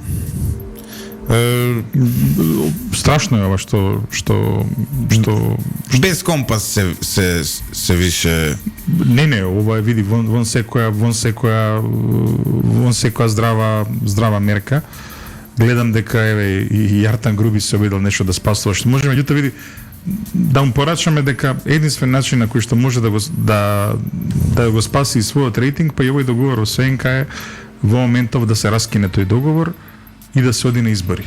B: Страшно е ова што
A: без компас се више.
B: Не, ова е, види, вон секоја здрава мерка. Гледам дека еве и Артан Груби се обидел нешто да спасува, што може, меѓутоа види, да му порачаме дека единствен начин на кој што може да го спаси својот рейтинг, па и овој договор освен е во моментов да се раскине тој договор и да се оди на избори.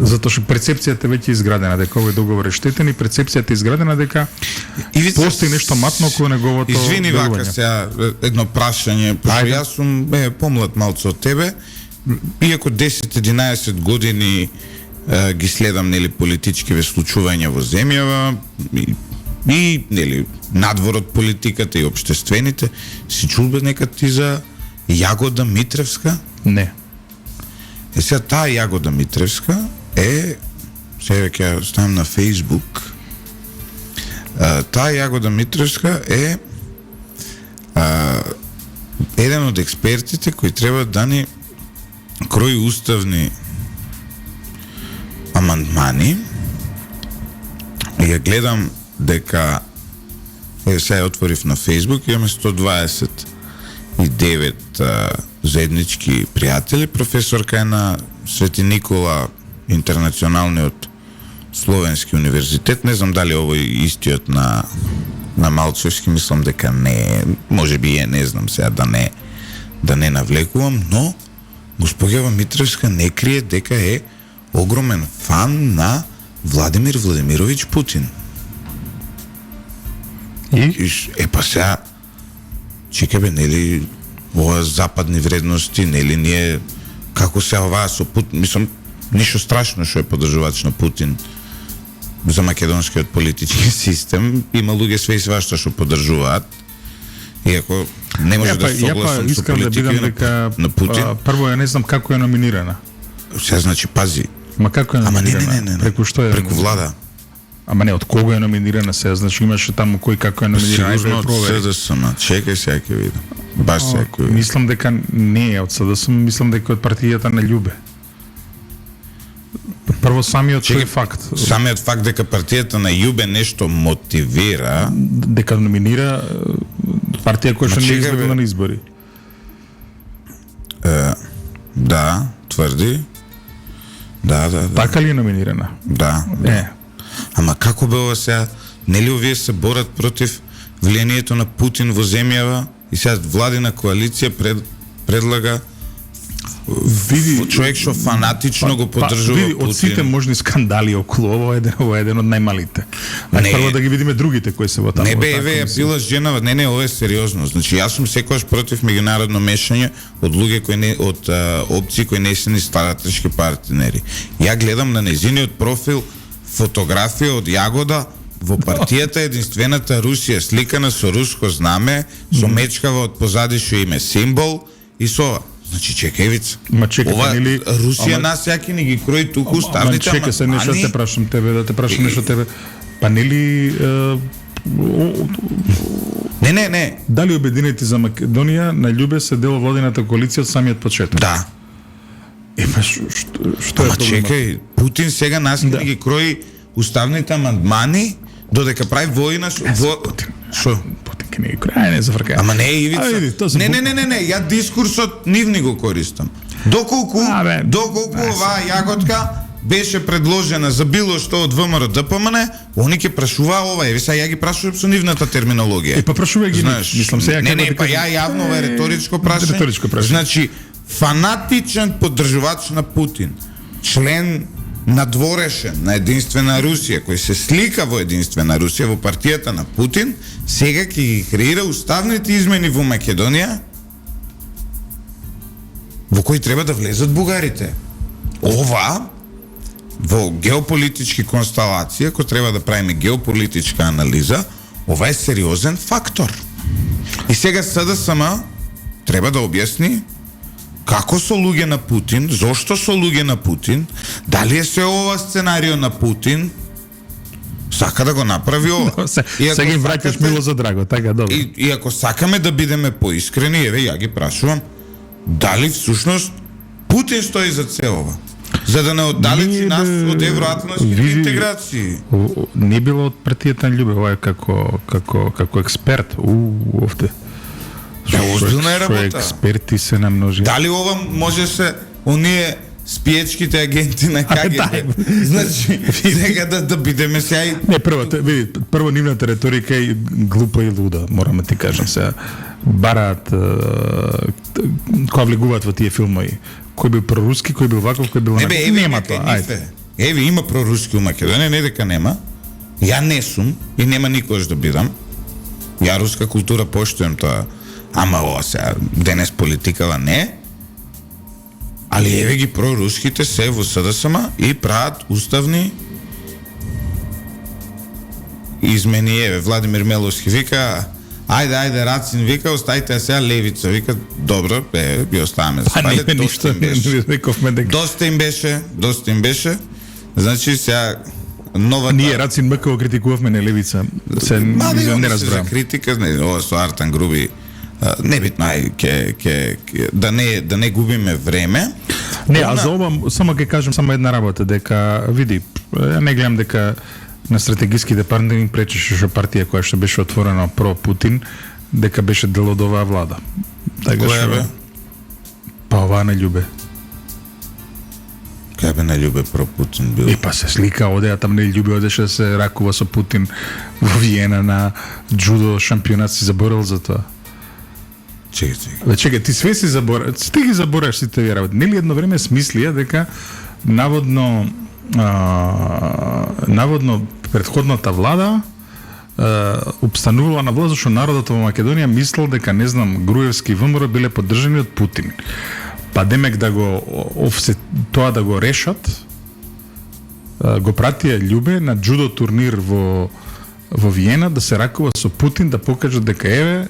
B: Затоа што перцепцијата веќе е изградена дека овој договор е штетен и перцепцијата е изградена дека постои нешто матно околу неговото делување.
A: Извини вака сега едно прашање, пошто јас сум помлад малце од тебе, иако 10-11 години ги следам нели политичкиве случувања во земјава и нели надвор од политиката и општествените, си чул бе некад ти за Јагода Митревска?
B: Не.
A: Сега таа Јагода Митревска е, сега ќе ставам на Facebook, таа Јагода Митревска е еден од експертите кои треба да ни крои уставни амандмани и ја гледам дека сега ја отворив на Facebook, имаме 129 заеднички пријатели. Професорка е на Свети Никола, интернационалниот словенски универзитет. Не знам дали овој истиот на Малцевски, мислам дека не, може би е, не знам сега да не навлекувам, но госпоѓава Митревска не крие дека е огромен фан на Владимир Владимирович Путин. И па сега чекай бе, нели ова западни вредности, нели ние како се оваа со Путин, мислам, ништо страшно што е поддржувач на Путин за македонскиот политички систем, има луѓе све и свашта што поддржуваат, иако не може да согласам со политика на Путин.
B: Прво, ја не знам како е номинирана.
A: Сега, значи, пази.
B: Ма како е номинирана?
A: Не.
B: Преку што е?
A: Преку влада.
B: Ама не, од кого е номинирана сега? Значи имаше таму кој како е номинирана?
A: Сигурно од СДСМ. Чекај сега ќе видам. Баш сега ќе видам.
B: Мислам дека не е од СДСМ, мислам дека од партијата на Љубе. Прво самиот тој факт.
A: Самиот факт дека партијата на Љубе нешто мотивира,
B: дека номинира партија која што не е избегла на избори.
A: Да, тврди. Да.
B: Така ли е номинирана?
A: Да. Ама како бе ова сега? Нели овие се борат против влијанието на Путин во земјава и сега владина коалиција предлага човек што фанатично го поддржува Путин.
B: Од сите можни скандали околу ова е еден од најмалите. Прво да ги видиме другите кои се во таму.
A: Не бе, еве ја била женава, не, ова е сериозно. Значи јас сум секогаш против меѓународно мешање од луѓе кои не од опции кои не се ни стратешки партнери. Ја гледам на нејзиниот профил фотографија од Јагода во партијата единствената Русија сликана со руско знаме, со мечкава од позади што име символ и со значи чекај вица. Ова
B: нели
A: Русија нас јаки ни ги крои туку ставите.
B: Чекај се нешто те прашам тебе, па нели
A: Не.
B: Дали Обединети за Македонија на Љубе се дел владината коалиција од самиот почеток?
A: Да.
B: Па што е?
A: Ама чекај, Путин сега нас ги крои уставните амандмани додека прави војна со
B: Путин ке не ги крои, не зафркај.
A: Ама не Ивица. Не, ја дискурсот нивни го користам. Доколку оваа јаготка беше предложена за било што од ВМРО ДПМН, они ќе прашуваа ова, еве сега ја ги прашувам со нивната терминологија.
B: Па прашувај ги, мислам сега
A: Не, па ја јавно ова е риторичко прашање. Значи, фанатичен поддржувач на Путин, член надворешен на Единствена Русија, кој се слика во Единствена Русија, во партијата на Путин, сега ќе ги креира уставните измени во Македонија, во кои треба да влезат бугарите. Ова, во геополитички констелација, кој треба да правиме геополитичка анализа, ова е сериозен фактор. И сега СДСМ треба да објасни како со луѓе на Путин, зошто со луѓе на Путин, дали е се ова сценарио на Путин, сака да го направи ова.
B: Сега им враќаш мило за драго, така добро.
A: И ако сакаме да бидеме поискрени, еве ја ги прашувам, дали всушност Путин стои за целова, за да не оддалечи нас од евроатлантските интеграции.
B: Не било од партијата на Љубе, ова е како експерт овде.
A: Озбилна е работа.
B: Експерти се намножи.
A: Дали ова може се оние спиечките агенти на КГБ? Значи, сега да бидеме сега.
B: Не, прво нивната реторика е глупа и луда, морам да ти кажам сега. Бараат кога влегуваат во тие филмови. Кој бил проруски, кој бил ваков, кој бил
A: онаков. Нема тоа. Еве има проруски у Македонија, не дека нема. Ја не сум и нема никош да бидам. Ја руска култура поштуjem тоа. Ама ова сега, денес политикава не, али еве ги проруските се во СДСМ и прават уставни измени. Еве, Владимир Меловски вика, ајде, Рацин вика, оставите ја сега левица, вика, добро, ги оставаме за
B: пале,
A: доста им беше, значи сега нова...
B: Ние Рацин Мко критикувавме на левица, се не разбрам.
A: За критика, ова со Артан Груби, небитно, да не губиме време.
B: Не, а за ова само ќе кажам само една работа, дека види, не гледам дека на стратегиските партнери пречеше што партија која што беше отворена про Путин, дека беше дел од оваа влада.
A: Која бе?
B: Па оваа на Љубе.
A: Кај бе на Љубе про Путин бил?
B: И па се слика одеа там на Љубе, одеше да се ракува со Путин во Виена на джудо шампионат, си заборал за тоа. Чекај, ти све си забораш, ти ги забораш сите овие работи. Нели едно време смислија дека наводно претходната влада обстанувала на власт што народот во Македонија мислел дека, не знам, Груевски и ВМРО биле поддржани од Путин. Па демек да го тоа да го решат, го пратија Љубе на джудо турнир во Виена да се ракува со Путин, да покажат дека еве,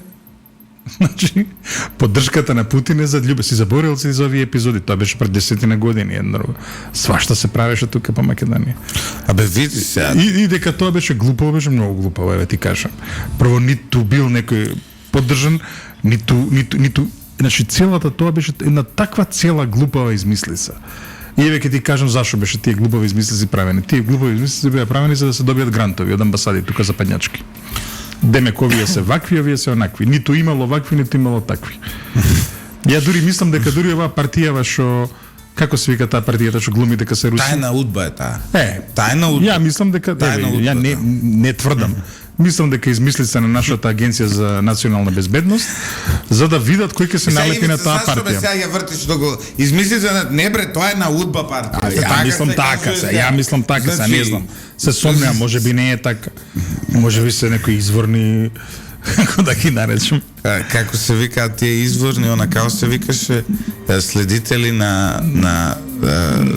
B: значи, поддршката на Путин е за Љубе. Си заборил си за овие епизоди, тоа беше пред 10 години, свашта се правеше тука по Македонија.
A: Абе види се.
B: И дека тоа беше глупаво, беше многу глупаво, еве ти кажам. Прво ниту бил некој поддржан, ниту значи целата тоа беше една таква цела глупава измислица. И еве ќе ти кажам зашо беше тие глупови измислици правени. Тие глупови измислици беа правени за да се добијат грантови од амбасади тука западњачки. Демек овие се вакви, овие се онакви. Ниту имало вакви, ниту имало такви. Ја дури мислам дека дури оваа партија што како се вика таа партијата што глуми дека се руси?
A: Тајна удба е таа.
B: Тајна удба. Ја мислам дека ја не тврдам. Мислам дека измислица на нашата агенција за национална безбедност за да видат кој ќе се налепи на таа партија.
A: Сега ја вртиш што го измислица на не бре, тоа е на удба партија.
B: Ја мислам така се, ја мислам така се, не знам. Се сомневам, можеби не е така. Можеби се некои изворни како да ги наречем.
A: Како се викаат тие изворни, она како се викаше следители на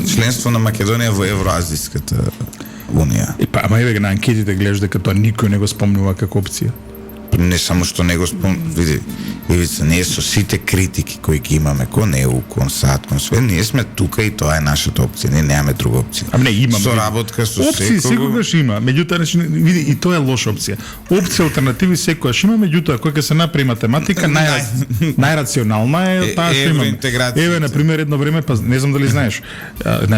A: членство на Македонија во Евроазиската Унија.
B: Ама еве на анкетите гледаш дека тоа никој не го спомнува како опција.
A: Не само што не го види, Ивица, ние со сите критики кои ги имаме кон ЕУ, кон САД, кон све, ние сме тука и тоа е нашата опција, ние немаме друга опција.
B: Ама не имаме.
A: Соработка со
B: опции секогаш има, меѓутоа види и тоа е лоша опција. Опција алтернативи секогаш има, меѓутоа кога ќе се направи математика, најрационална е таа што имаме. Еве на пример едно време, па не знам дали знаеш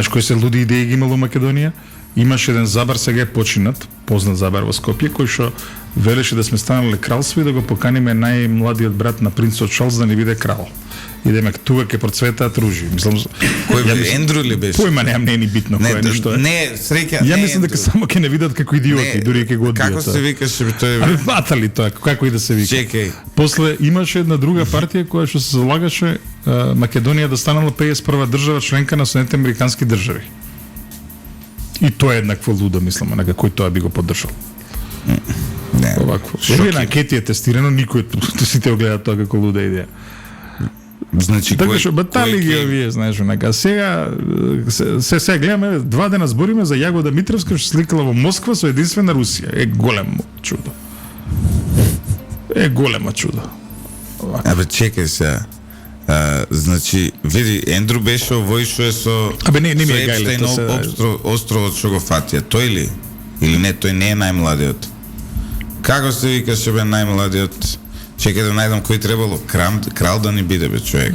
B: кои се луди идеи ги имало Македонија. Имаше еден забар, сега е починат, познат забар во Скопје, кој што велеше да сме станале кралство и да го поканиме најмладиот брат на принцот Чарлс да ни биде крал. И демек тука ќе процветаат ружи. Мислам
A: кој бе Ендру ли беше?
B: Појма немам, не е ни битно кој е нешто е.
A: Не, среќа.
B: Ја мислам дека само ќе не видат како идиоти, дури ќе го одбијат.
A: Како се викаше тој?
B: Ами фатали тоа, како и да се вика.
A: Чекај.
B: После имаше една друга партија која што се залагаше Македонија да станала 51 држава членка на Соединетите американски држави. И тоа е еднакво лудо, мислам, онака кој тоа би го поддржал.
A: Не.
B: Овакво. Еве на анкети е тестирано, никој сите го гледаат тоа како луда идеја.
A: Значи
B: така што батали ги овие, знаеш, онака. Сега се гледаме 2 дена збориме за Јагода Митревска што сликала во Москва со единствена Русија. Е големо чудо. Е големо чудо.
A: Абе чекај се. Значи, види, Ендру беше овој што е со
B: не ми е гајле,
A: островот што го фатија. Тој ли? Или не, тој не е најмладиот. Како се викаше бе најмладиот? Чекај да најдам кој требало крал да ни биде бе човек.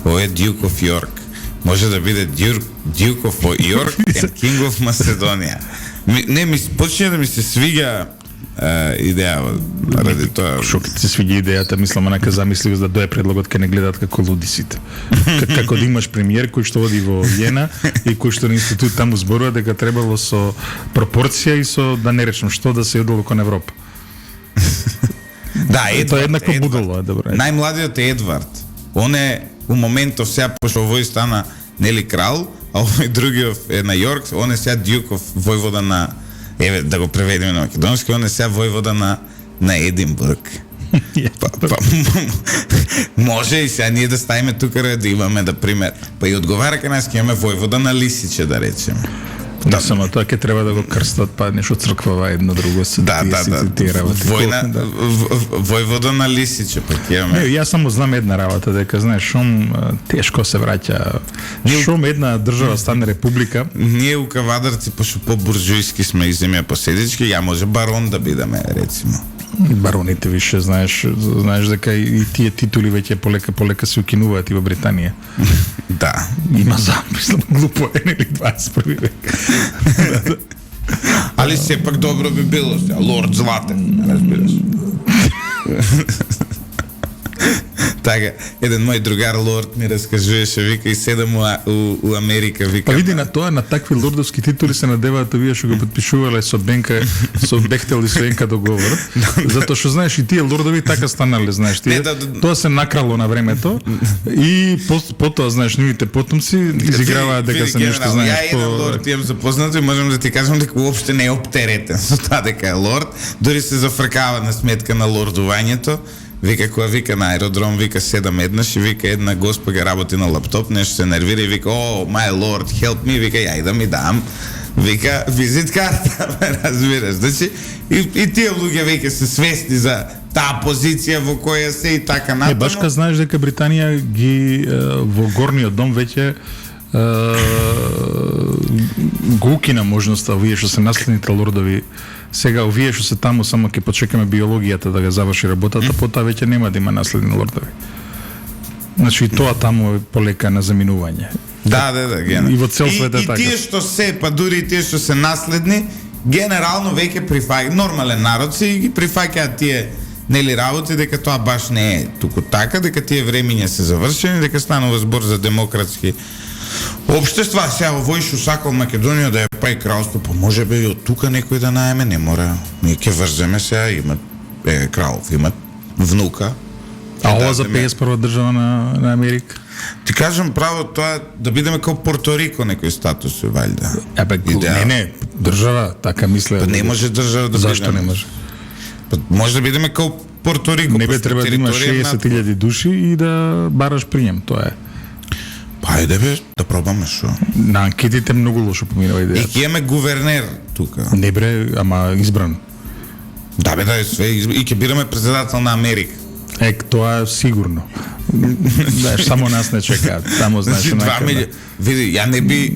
A: Овој е Duke of York. Може да биде Duke of York and King of Macedоnia. Не, почне да ми се свига идеја ради тоа.
B: Што ќе се свиѓа идејата, мислам, онака замислив да дое предлогот ке не гледаат како луди сите. Како да имаш премиер кој што води во Виена и кој што на институт таму зборува дека требало со пропорција и со да не речем што да се одолу кон Европа.
A: Да,
B: тоа е еднакво будало, добро.
A: Најмладиот е Едвард. Он е у моментов сега пошто овој стана нели крал, а овој другиот е на Јорк, он е сега Дјуков војвода на еве да го преведеме на македонски, он е сега војвода на Единбург. Може и сега ние да ставиме тука да имаме да пример. Па и одговара кај нас ќе имаме војвода на Лисиче да речеме.
B: Да, само тоа ќе треба да го крстат, па нешто црквава едно друго се
A: тие работи. Војвода на Лисиче па ќе имаме.
B: Не, јас само знам една работа дека знаеш шум тешко се враќа. Шум една држава стане република.
A: Ние у кавадарци пошто по-буржујски сме и земја поседички, ја може барон да бидеме рецимо.
B: Бароните више знаеш дека и тие титули веќе полека се укинуваат и во Британија.
A: Да.
B: Има замислам глупо е нели 21 век.
A: Али сепак добро би било сега, лорд Златен, разбираш. Така, еден мој другар лорд ми раскажуваше, вика и седам у Америка, вика.
B: Па види на тоа, на такви лордовски титули се надеваат овие што го подпишувале со Бенка, со Бехтел и со Енка договор. Затоа што знаеш и тие лордови така станале, знаеш, тоа се накрало на времето и потоа знаеш нивните потомци изиграваат дека се нешто знаеш.
A: Ја еден лорд имам запознато и можам да ти кажам дека уопште не е оптеретен со тоа дека е лорд, дури се зафркава на сметка на лордувањето. Вика, кога вика на аеродром, вика седам еднаш и вика една госпога работи на лаптоп, нешто се нервира и вика, о, my lord, help me, вика, ја и да ми дам, вика, визит карта, разбираш, значи, и тие луѓе веќе се свесни за таа позиција во која се и така натаму.
B: Башка знаеш дека Британија ги во горниот дом веќе го укина можноста овие што се наследните лордови. Сега овие што се таму само ќе почекаме биологијата да го заврши работата, потоа веќе нема да има наследни лордови. Значи и тоа таму е полека на заминување.
A: Да, генерално.
B: И во цел свет е така.
A: И тие што се, па дури и тие што се наследни, генерално веќе прифаќаат, нормален народ си ги прифаќаат тие нели работи дека тоа баш не е туку така, дека тие времиња се завршени, дека станува збор за демократски општества. Сега овој што сакал Македонија да ја прави кралство, па може би и од тука некој да наеме, не мора. Ние ќе врземе сега, имат кралов, имат внука.
B: А ова за 51 држава на Америка?
A: Ти кажам право, тоа да бидеме како Порторико некој статус, вајда.
B: Не, држава, така мисле.
A: Па не може држава да
B: Зашто
A: бидеме?
B: не може?
A: Па може да бидеме како Порторико.
B: Не бе треба да има 60.000 души и да бараш прием, тоа е.
A: Па ајде бе, да пробаме шо.
B: На анкетите многу лошо поминува
A: И
B: идеја.
A: ќе имаме гувернер тука.
B: Не бре, ама избран.
A: Да бе, да е све и ќе бираме председател на Америка.
B: Тоа е сигурно. Да, само нас не чекаат. Само знаеш
A: Значи 2
B: онака.
A: милиона. Види, ја не би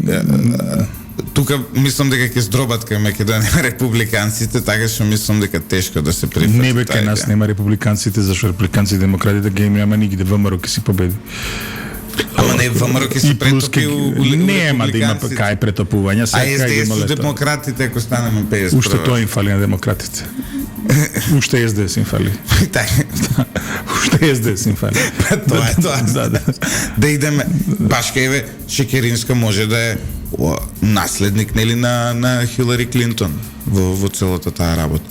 A: тука мислам дека ќе здробат кај Македонија републиканците, така што мислам дека тешко да се прифати.
B: Не бе, кај нас нема републиканците, зашто републиканците и демократите ги нема нигде, ВМРО ќе си победи.
A: Ама не, ВМРО ќе се претопи у
B: нема да има кај претопување, сега кај да има
A: СДС
B: лето.
A: демократите ако станеме 50.
B: Уште тоа им фали на демократите. Уште СДС им фали.
A: Така.
B: Уште СДС им фали.
A: Тоа е тоа.
B: Да.
A: Да идеме баш кај Шекеринска може да е наследник нели на Хилари Клинтон во целата таа работа.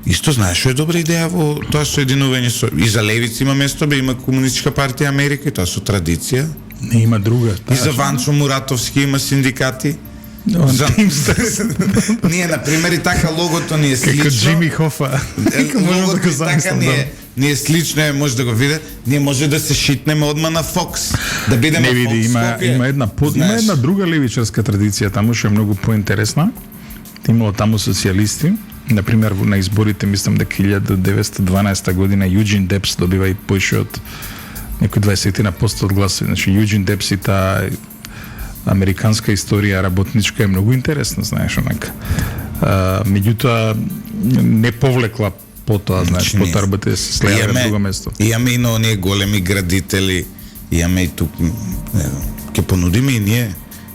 A: Исто знаеш што е добра идеја во тоа соединување со и за левици има место, бе има комунистичка партија Америка и тоа со традиција.
B: Не има друга.
A: И за Ванчо Муратовски има синдикати. За... ние, например, и така логото ни е слично.
B: Како Джими Хофа.
A: Логото и така ни е слично, може да го виде. Ние може да се шитнеме одма на Фокс. Да бидеме
B: не види, има една друга левичарска традиција, таму што е многу поинтересна. Имало таму социјалисти. Например, на изборите, мислам дека 1912 година Юджин Депс добива и поише од некои 20% од гласови. Значи, Юджин Депс и таа американска историја работничка е многу интересна, знаеш, онака. Меѓутоа, не повлекла потоа, знаеш, потоа работите се слеја на друго место.
A: Имаме и на оние големи градители, имаме и тук, ќе понудиме и ние.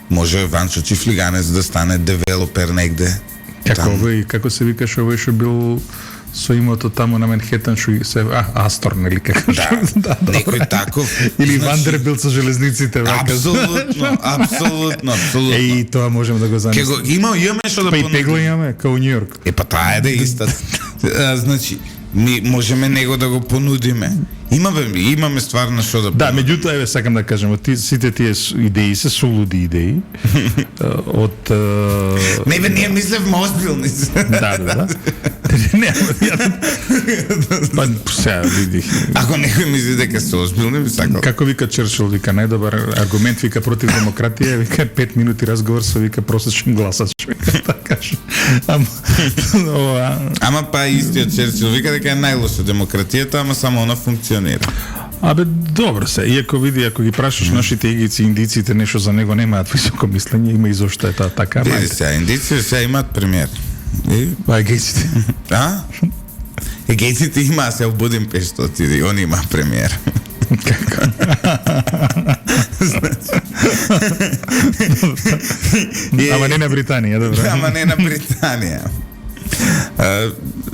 A: Може Ванчо Чифлиганец да стане девелопер негде.
B: Како се викаш овој што бил со имото таму на Манхетан, што се Астор, нели како?
A: Да, некој таков.
B: Или Вандербилт со железниците, вака.
A: Абсолютно.
B: И тоа можеме да го замислиме.
A: Имаме што да
B: понудиме. Па и Пегло имаме, као Њујорк.
A: Па таа е да иста. Значи, ми можеме него да го понудиме. Имаме стварно што да
B: понудиме. Да, меѓутоа, еве сакам да кажам, сите тие идеи се сулуди идеи. Од
A: не бе, ние мислевме озбилни.
B: Да. Не, па сега види.
A: Ако некој мисли дека се озбилни, би сакал.
B: Како вика Черчил, вика најдобар аргумент, вика против демократија, вика 5 минути разговор со вика просечен гласач. Така што.
A: Ама па истиот Черчил вика дека е најлоша демократијата, ама само она функционира.
B: Абе, добро се, иако види, ако ги прашаш нашите егици, индиците, нешто за него немаат високо мислење, има изошто е тоа така.
A: Види сега, индиците сега имаат премиер.
B: Егиците.
A: Егиците има, се обудим пешто отиде, он има премиер.
B: Како? Ама не на Британија, добро.
A: Ама не на Британија.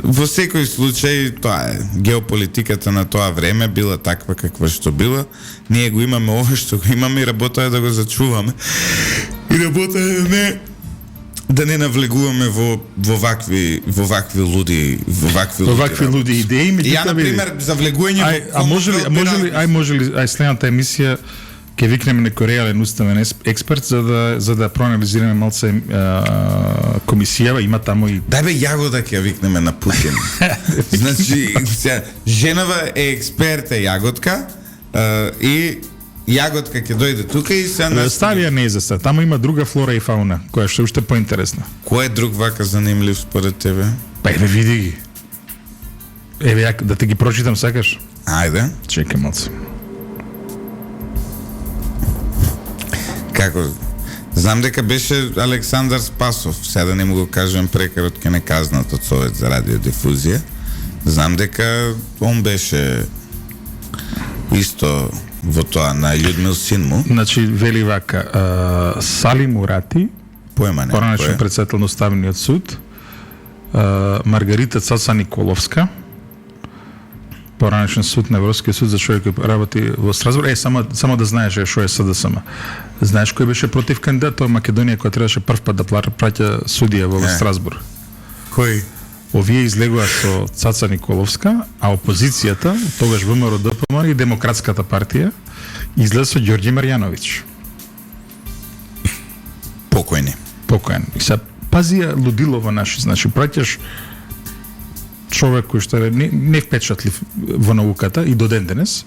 A: Во секој случај, тоа е, геополитиката на тоа време била таква каква што била. Ние го имаме ова што го имаме и работа е да го зачуваме. И работа е да не навлегуваме во вакви луди
B: идеи.
A: Ја, например, за влегување
B: во може ли следната емисија ќе викнеме некој реален уставен експерт за да проанализираме малце комисија, има таму и
A: дај бе Јагода ќе викнеме на Путин. Значи, женава е експерт е Јагодка и Јагодка ќе дојде тука и се
B: Старија не е за сега. Таму има друга флора и фауна, која што е уште поинтересна.
A: Кој е друг вака занимлив според тебе?
B: Па еве види ги. Еве да те ги прочитам сакаш?
A: Ајде.
B: Чекај малце.
A: Како? Знам дека беше Александар Спасов, сега да не му го кажем прекарот ке не казнат од Совет за радиодифузија. Знам дека он беше исто во тоа на Људмил син му?
B: Значи, вели вака, Сали Мурати,
A: Поема не.
B: поранешен председател на Уставниот суд, Маргарита Цаца Николовска, поранешен суд на Европскиот суд за човек кој работи во Страсбург. Само да знаеш што е СДСМ. Знаеш кој беше против кандидат во Македонија која требаше прв пат да праќа судија во Страсбург?
A: Кој?
B: Овие излегува со Цаца Николовска, а опозицијата, тогаш ВМРО ДПМ и Демократската партија, излезе со Ѓорѓи Марјановиќ.
A: Покојни.
B: Покоен. И сега пази ја лудилово наши, значи праќаш човек кој што е не впечатлив во науката и до ден денес,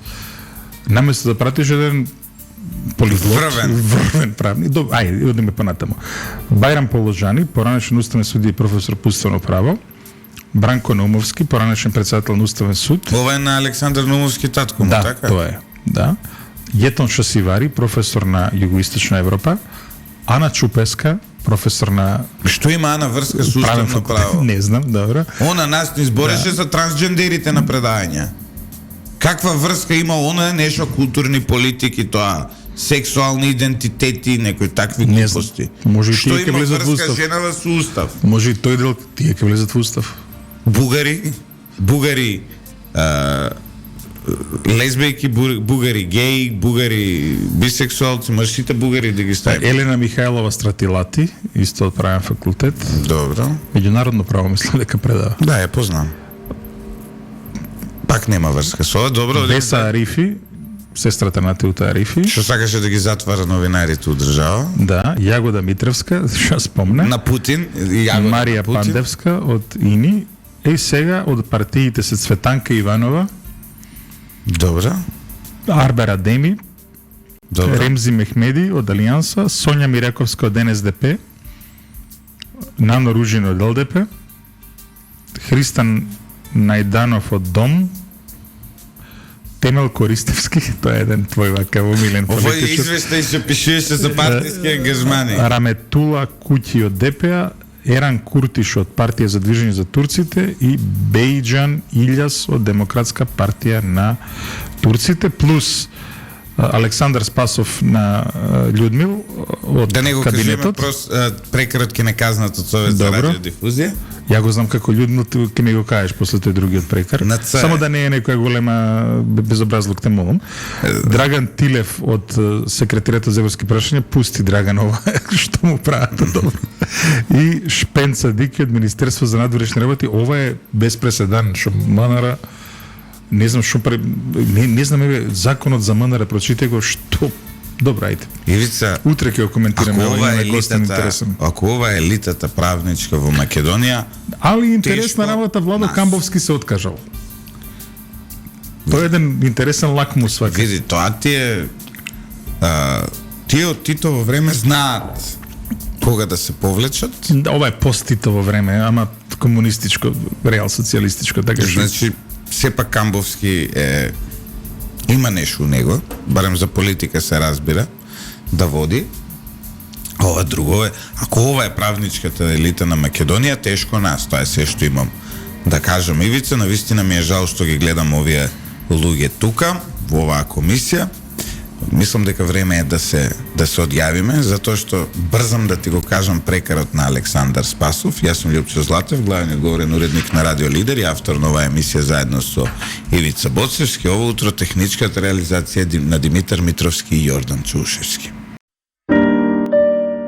B: наместо да пратиш еден полиглот, врвен правник. Ајде, одиме понатаму. Бајрам Положани, поранешен уставен судија и професор по уставно право. Бранко Наумовски, поранешен председател на Уставен суд.
A: Ова е на Александар Наумовски татко му, така?
B: Да, тоа е. Да. Јетон Шасивари, професор на Југоисточна Европа. Ана Чупеска, професор на...
A: Што има Ана врска со уставно право?
B: Не знам, добро.
A: Она нас не избореше за трансджендерите на предавања. Каква врска има она нешто културни политики, тоа сексуални идентитети, некои такви глупости?
B: Може и
A: што
B: тие ќе
A: има
B: влезат во
A: врска
B: устав.
A: женава со устав?
B: Може и тој дел тие ќе влезат во устав.
A: Бугари, лесбијки, бугари геи, бугари бисексуалци, може сите бугари да ги ставим.
B: Елена Михајлова Стратилати, исто од правен факултет.
A: Добро.
B: Меѓународно право мислам дека предава.
A: Да, ја познам. Пак нема врска со ова, добро.
B: Веса Арифи, сестрата на Теута Арифи.
A: Што сакаше да ги затвара новинарите од држава.
B: Да, Јагода Митревска, што спомне.
A: На Путин, Јагода
B: Марија
A: на Путин.
B: Пандевска од ИНИ. И сега од партиите се Цветанка Иванова,
A: Добро.
B: Арбер Адеми,
A: Добро.
B: Ремзи Мехмеди од Алијанса, Сонја Мираковска од НСДП, Нано Ружин од ЛДП, Христан Најданов од ДОМ, Темел Користевски, тоа е еден твој вака умилен
A: Овој
B: политичар.
A: извештај се пишуваше за партиски ангажмани.
B: Раметула Куќи од ДПА, Еран Куртиш од партија за движење за турците и Бејџан Илјас од Демократска партија на турците, плюс Александар Спасов на Људмил од
A: Да не го кажеме
B: кабинетот.
A: прекарот ке не казнатот совет за
B: Добро.
A: радиодифузија.
B: Ја го знам како Људмил, ти ќе ми го кажеш после тој другиот прекар.
A: На ЦР.
B: Само да не е некоја голема безобразлук, те молам. Драган Тилев од секретаријатот за европски прашања, пусти Драган ова, што му прават добро. И Шпенца Дики од Министерство за надворешни работи, ова е без преседан, што МНР не знам што не знам законот за МНР прочитај го што. Добро, ајде.
A: Ивица,
B: Утре ќе го коментираме, имаме гостен интересен.
A: ако ова е елитата правничка во Македонија,
B: Али интересна
A: тешко
B: работа, Владо
A: нас.
B: Камбовски се откажал. Тоа е еден интересен лакмус вака.
A: види, тоа ти е тие од Титово време знаат кога да се повлечат.
B: Ова е пост-Титово време, ама комунистичко, реал социјалистичко, така што.
A: Значи, сепак Камбовски има нешто у него, барем за политика се разбира, да води. Ова друго е, ако ова е правничката елита на Македонија, тешко нас, тоа е се што имам да кажам. Ивица, навистина ми е жал што ги гледам овие луѓе тука, во оваа комисија. Мислам дека време е да се одјавиме, затоа што брзам да ти го кажам прекарот на Александар Спасов. Јас сум Лјупчо Златев, главен одговорен уредник на Радио Лидер и автор на оваа емисија заедно со Ивица Боцевски. Ово утро техничката реализација на Димитар Митровски и Јордан Чушевски.